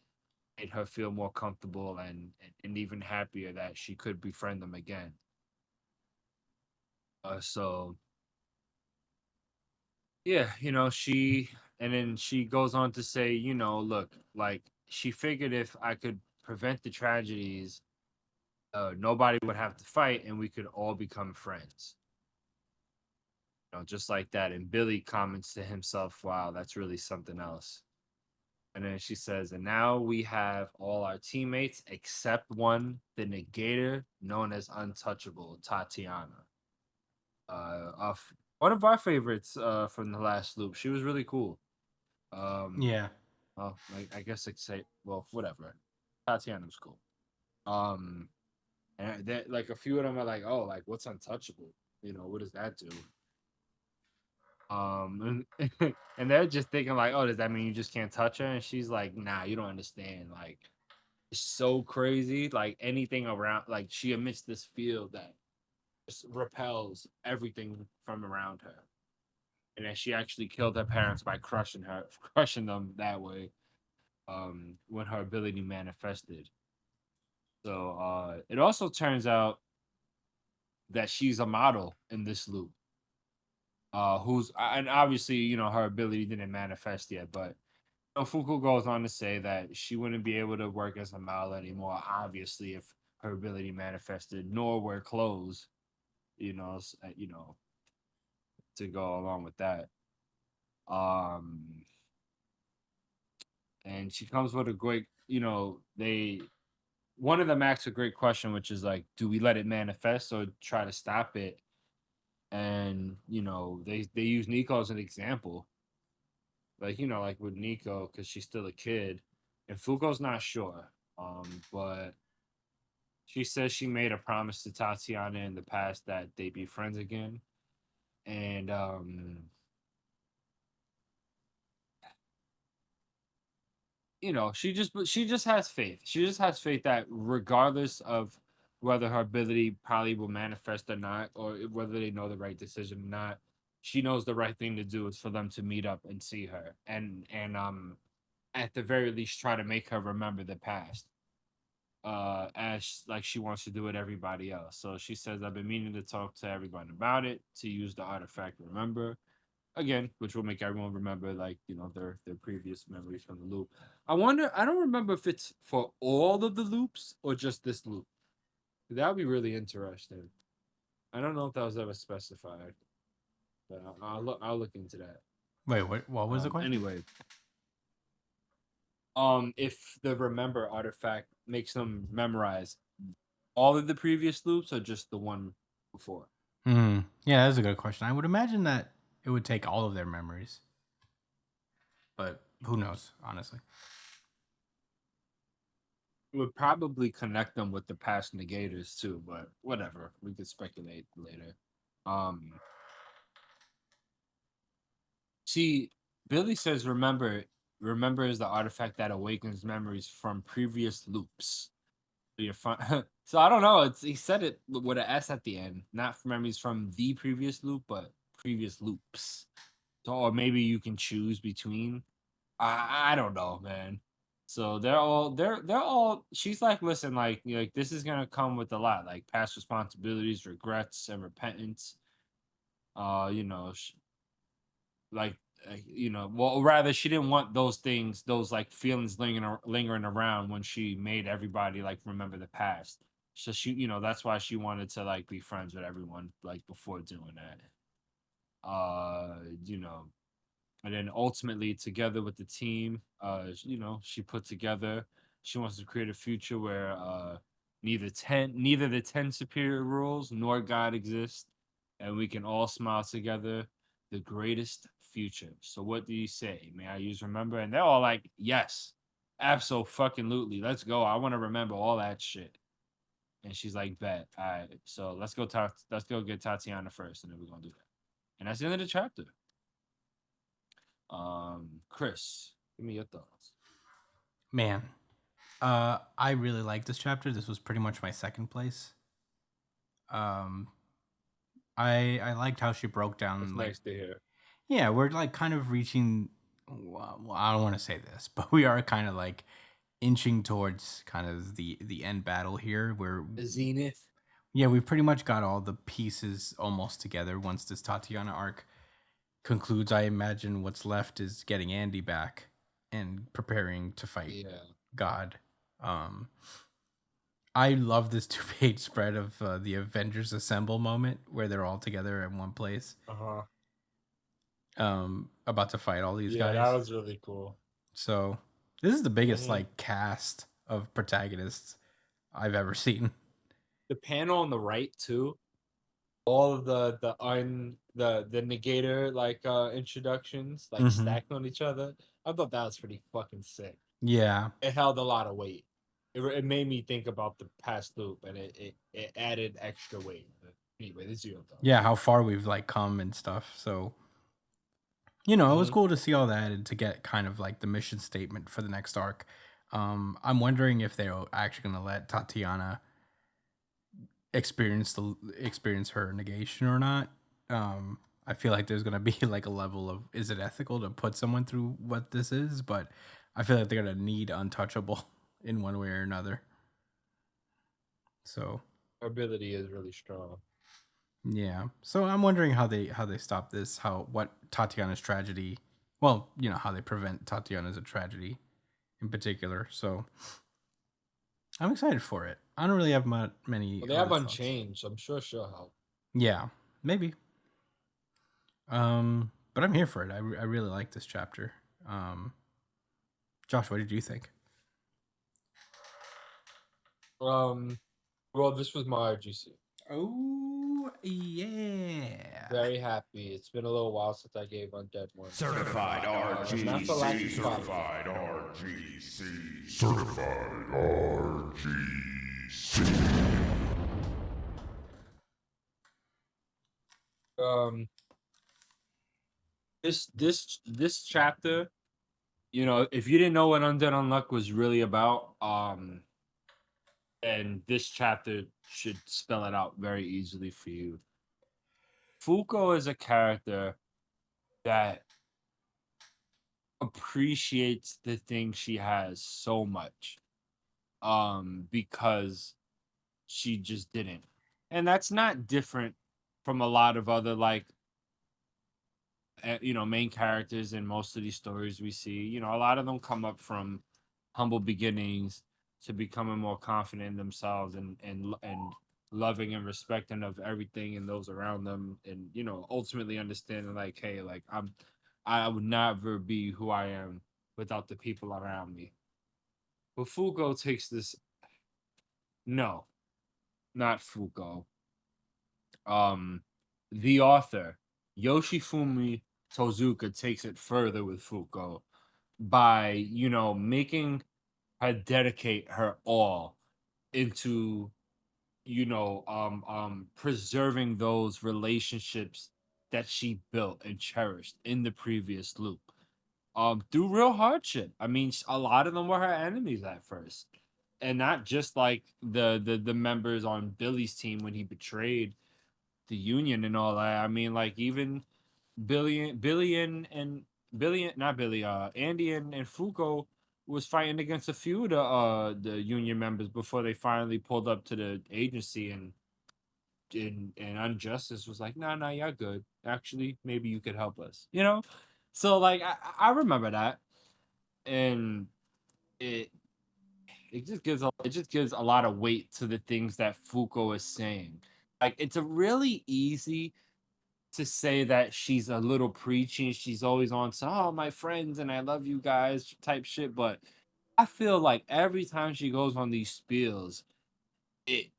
made her feel more comfortable and even happier that she could befriend them again. So yeah, and then she goes on to say, look, like she figured if I could prevent the tragedies, nobody would have to fight and we could all become friends. Just like that. And Billy comments to himself, wow, that's really something else. And then she says, and now we have all our teammates except one, the negator known as Untouchable, Tatiana. One of our favorites from the last loop. She was really cool. Yeah. Well, like, I guess I say, well, whatever. Tatiana was cool. And like a few of them are like, oh, like what's Untouchable? What does that do? And they're just thinking like, oh, does that mean you just can't touch her? And she's like, nah, you don't understand. Like, it's so crazy. Like anything around, like she emits this field that just repels everything from around her. And then she actually killed her parents by crushing them that way. When her ability manifested. So it also turns out that she's a model in this loop. Who's and obviously her ability didn't manifest yet, but Fuku goes on to say that she wouldn't be able to work as a model anymore, obviously, if her ability manifested, nor wear clothes. to go along with that. Um, and she comes with a great, one of them asks a great question, which is like, do we let it manifest or try to stop it? And they use Nico as an example, like with Nico, because she's still a kid, and Fuko's not sure. But she says she made a promise to Tatiana in the past that they'd be friends again, and she just has faith. She just has faith that regardless of whether her ability probably will manifest or not, or whether they know the right decision or not, she knows the right thing to do is for them to meet up and see her, and at the very least try to make her remember the past. As like she wants to do with everybody else. So she says, I've been meaning to talk to everyone about it, to use the artifact remember again, which will make everyone remember their previous memories from the loop. I don't remember if it's for all of the loops or just this loop. That would be really interesting. I don't know if that was ever specified, but I'll look into that. Wait, what was the question? Anyway, if the remember artifact makes them memorize all of the previous loops or just the one before. Yeah, that's a good question. I would imagine that it would take all of their memories, but who knows, honestly. It would probably connect them with the past negators too, but whatever. We could speculate later. See, Billy says remember is the artifact that awakens memories from previous loops. So you're fine. So I don't know. He said it with an S at the end, not from memories from the previous loop, but previous loops. So, or maybe you can choose between. I don't know, man. So they're all. She's like, listen, like this is gonna come with a lot, like past responsibilities, regrets, and repentance. Like well, rather she didn't want those things, those like feelings lingering around when she made everybody like remember the past. So she, that's why she wanted to like be friends with everyone like before doing that. And then ultimately together with the team, she put together. She wants to create a future where neither the 10 superior rules nor God exist, and we can all smile together. The greatest future. So what do you say? May I use remember? And they're all like, yes, absolutely. Let's go. I want to remember all that shit. And she's like, bet. All right. So let's go get Tatiana first, and then we're gonna do that. And that's the end of the chapter. Chris, give me your thoughts. Man, I really like this chapter. This was pretty much my second place. I liked how she broke down. It's nice to hear. Yeah, we're like kind of reaching. Well, I don't want to say this, but we are kind of like inching towards kind of the end battle here. Where the zenith. Yeah, we've pretty much got all the pieces almost together. Once this Tatiana arc concludes, I imagine what's left is getting Andy back and preparing to fight God. I love this 2-page spread of the Avengers Assemble moment where they're all together in one place. About to fight all these guys. Yeah, that was really cool. So this is the biggest like cast of protagonists I've ever seen. The panel on the right too. All of the negator like introductions like stacked on each other. I thought that was pretty fucking sick. Yeah. It held a lot of weight. It made me think about the past loop, and it added extra weight. But anyway, this is your thought. Yeah, how far we've like come and stuff. So it was cool to see all that and to get kind of like the mission statement for the next arc. I'm wondering if they're actually going to let Tatiana experience her negation or not. I feel like there's going to be like a level of, is it ethical to put someone through what this is? But I feel like they're going to need untouchable in one way or another. So her ability is really strong. Yeah. So I'm wondering how they stop this, what Tatiana's tragedy, well, how they prevent Tatiana's tragedy in particular. So I'm excited for it. I don't really have many. Well, they have Unchanged. I'm sure she'll help. Yeah, maybe. But I'm here for it. I really like this chapter. Josh, what did you think? Well, this was my RGC. Oh yeah. Very happy. It's been a little while since I gave Undead one. Certified Not for lack of RGC. quality. Certified RGC. Certified RGC. This chapter, you know, if you didn't know what Undead Unluck was really about, and this chapter should spell it out very easily for you. Fuko is a character that appreciates the thing she has so much, because she just didn't, and that's not different from a lot of other like you know, main characters in most of these stories we see. You know, a lot of them come up from humble beginnings to becoming more confident in themselves and loving and respecting of everything and those around them, and you know, ultimately understanding like, hey, like I would never be who I am without the people around me. But Fuko takes this. No, not Fuko. The author Yoshifumi Tozuka takes it further with Fuko by, you know, making her dedicate her all into, you know, preserving those relationships that she built and cherished in the previous loop. Through real hardship. I mean, a lot of them were her enemies at first. And not just like the members on Billy's team when he betrayed the union and all that. I mean, like even not Billy, Andy and Fuko was fighting against a few of the union members before they finally pulled up to the agency and Unjustice was like, nah, you're good. Actually, maybe you could help us. You know? So like I remember that. And it it just gives a lot of weight to the things that Fuko is saying. Like it's a really easy to say that she's a little preachy and she's always on some, oh, my friends and I love you guys type shit. But I feel like every time she goes on these spiels, it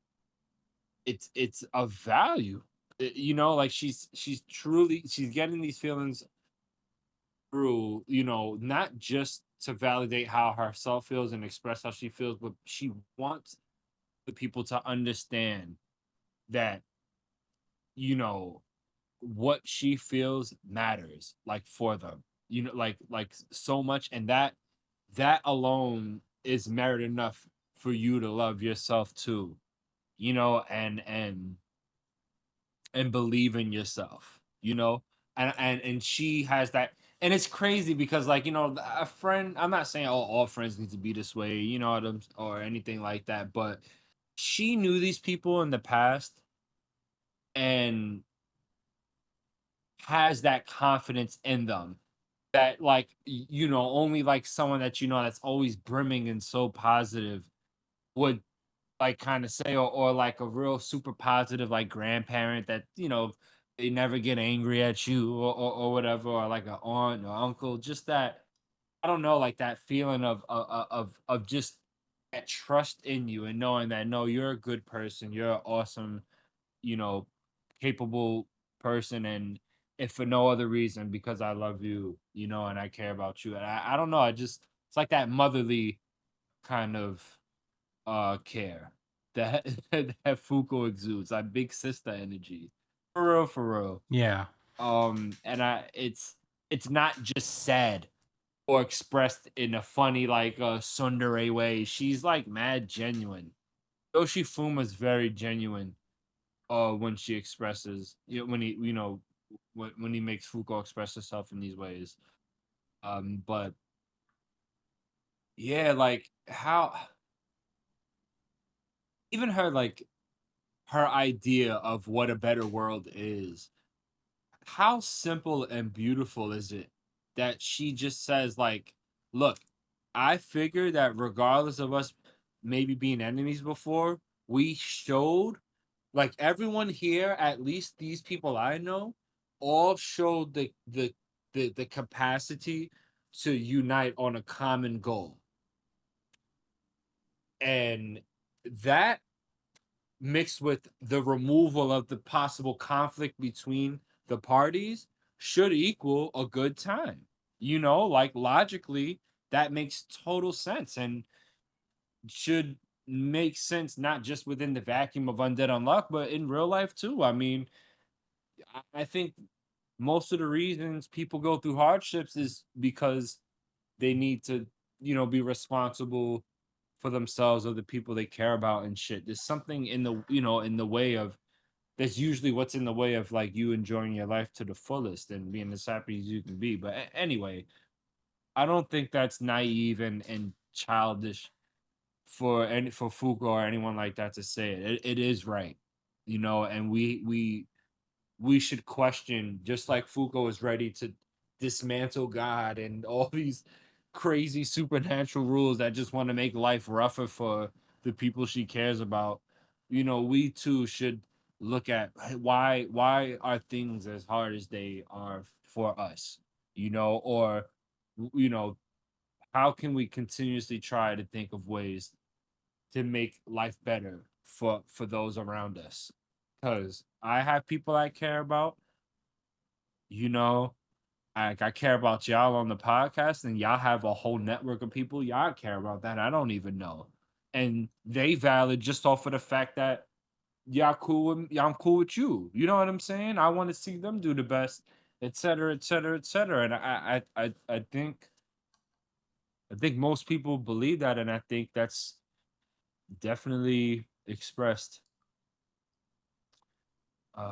it's of value. You know, like she's truly she's getting these feelings through, you know, not just to validate how herself feels and express how she feels, but she wants the people to understand that, you know, what she feels matters like for them, you know, like so much, and that alone is merit enough for you to love yourself too, you know, and believe in yourself, you know, and she has that. And it's crazy because like, you know, a friend, I'm not saying all friends need to be this way, you know, or anything like that, but she knew these people in the past and has that confidence in them that like you know, only like someone that you know that's always brimming and so positive would like kind of say, or like a real super positive like grandparent that, you know, they never get angry at you or whatever, or like an aunt or uncle, just that, I don't know, like that feeling of just that trust in you and knowing that no, you're a good person, you're an awesome, you know, capable person, and if for no other reason because I love you, you know, and I care about you. And I don't know, I just, it's like that motherly kind of care that that Fuko exudes, like big sister energy. For real, for real. Yeah. And it's not just sad or expressed in a funny like tsundere way. She's like mad genuine. Yoshifuma's very genuine when she expresses, you know, when he, you know, when he makes Fuko express herself in these ways. But yeah, like how even her like her idea of what a better world is, how simple and beautiful is it that she just says like, look, I figure that regardless of us maybe being enemies before, we showed Like everyone here, at least these people I know, all showed the capacity to unite on a common goal. And that mixed with the removal of the possible conflict between the parties should equal a good time. You know, like logically, that makes total sense and should make sense not just within the vacuum of Undead Unluck, but in real life too. I mean, I think most of the reasons people go through hardships is because they need to, be responsible for themselves or the people they care about and shit. There's something in the, in the way of that's usually what's in the way of like you enjoying your life to the fullest and being as happy as you can be. But anyway, I don't think that's naive and childish for Fuko or anyone like that to say it. It is right, and we should question, just like Fuko is ready to dismantle God and all these crazy supernatural rules that just want to make life rougher for the people she cares about. We too should look at why are things as hard as they are for us, or how can we continuously try to think of ways to make life better for those around us? Because I have people I care about, I care about y'all on the podcast, and y'all have a whole network of people y'all care about that I don't even know, and they valid just off of the fact that y'all cool with I'm cool with you. You know what I'm saying? I want to see them do the best, et cetera, et cetera, et cetera. And I think most people believe that, and I think that's definitely expressed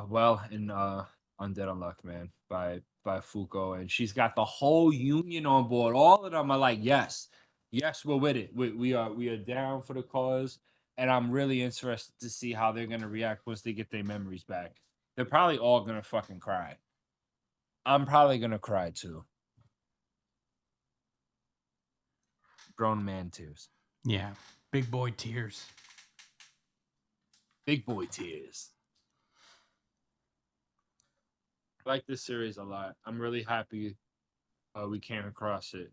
well in Undead Unluck, man, by Fuko, and she's got the whole union on board. All of them are like, yes, we're with it. We are down for the cause, and I'm really interested to see how they're gonna react once they get their memories back. They're probably all gonna fucking cry. I'm probably gonna cry too. Grown man tears. Yeah, big boy tears. Big boy tears. I like this series a lot. I'm really happy we came across it.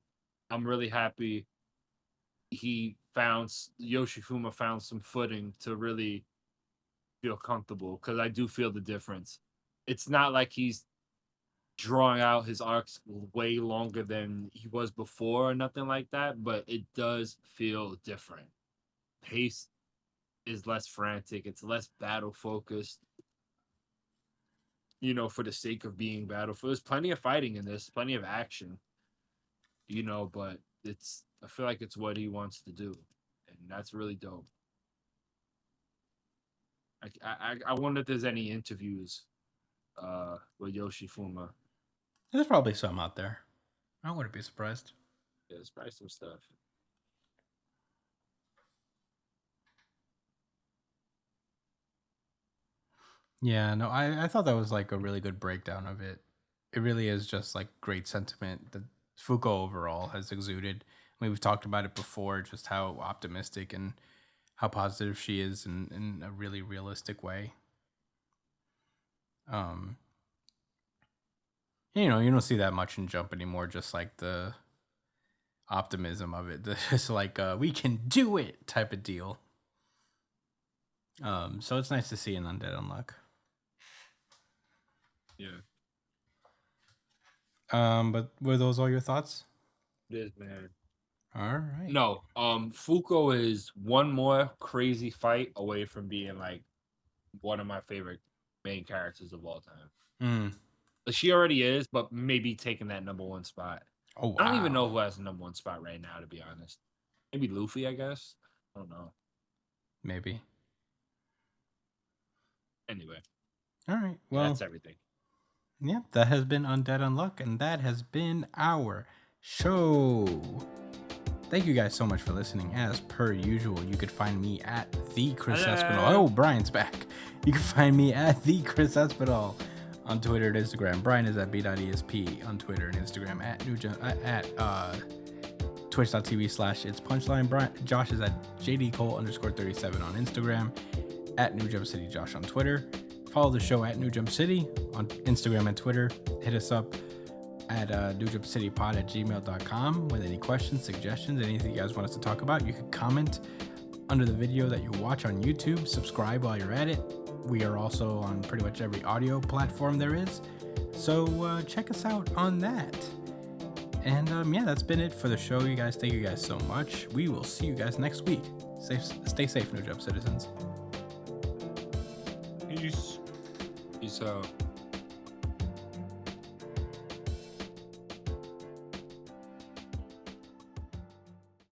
I'm really happy Yoshifuma found some footing to really feel comfortable, because I do feel the difference. It's not like he's drawing out his arcs way longer than he was before or nothing like that, but it does feel different. Pace is less frantic. It's less battle focused. For the sake of being battleful. There's plenty of fighting in this, plenty of action, but I feel like it's what he wants to do, and that's really dope. I wonder if there's any interviews with Yoshifuma. There's probably some out there. I wouldn't be surprised. Yeah, there's probably some stuff. Yeah, no, I thought that was like a really good breakdown of it. It really is just like great sentiment that Fuko overall has exuded. I mean, we've talked about it before, just how optimistic and how positive she is in a really realistic way. You don't see that much in Jump anymore, just like the optimism of it. Just like we can do it type of deal. So it's nice to see in Undead Unluck. Yeah. But were those all your thoughts? It is, man. All right. No, Fuko is one more crazy fight away from being like one of my favorite main characters of all time. She already is, but maybe taking that number one spot. Oh, wow. I don't even know who has the number one spot right now, to be honest. Maybe Luffy, I guess. I don't know. Maybe. Anyway. All right. Well, that's everything. Yeah, that has been Undead Unluck, and that has been our show. Thank you guys so much for listening. As per usual, you could find me at the Chris Espinal. Oh, Brian's back. You can find me at the Chris Espinal on Twitter and Instagram. Brian is at b.esp on Twitter and Instagram. At twitch.tv/its punchline. Josh is at jdcole_37 on Instagram. at New Jump City Josh on Twitter. Follow the show at New Jump City on Instagram and Twitter. Hit us up at newjumpcitypod@gmail.com with any questions, suggestions, anything you guys want us to talk about. You can comment under the video that you watch on YouTube. Subscribe while you're at it. We are also on pretty much every audio platform there is. So check us out on that. And yeah, that's been it for the show, you guys. Thank you guys so much. We will see you guys next week. Stay safe, New Jump citizens. Peace. Peace out.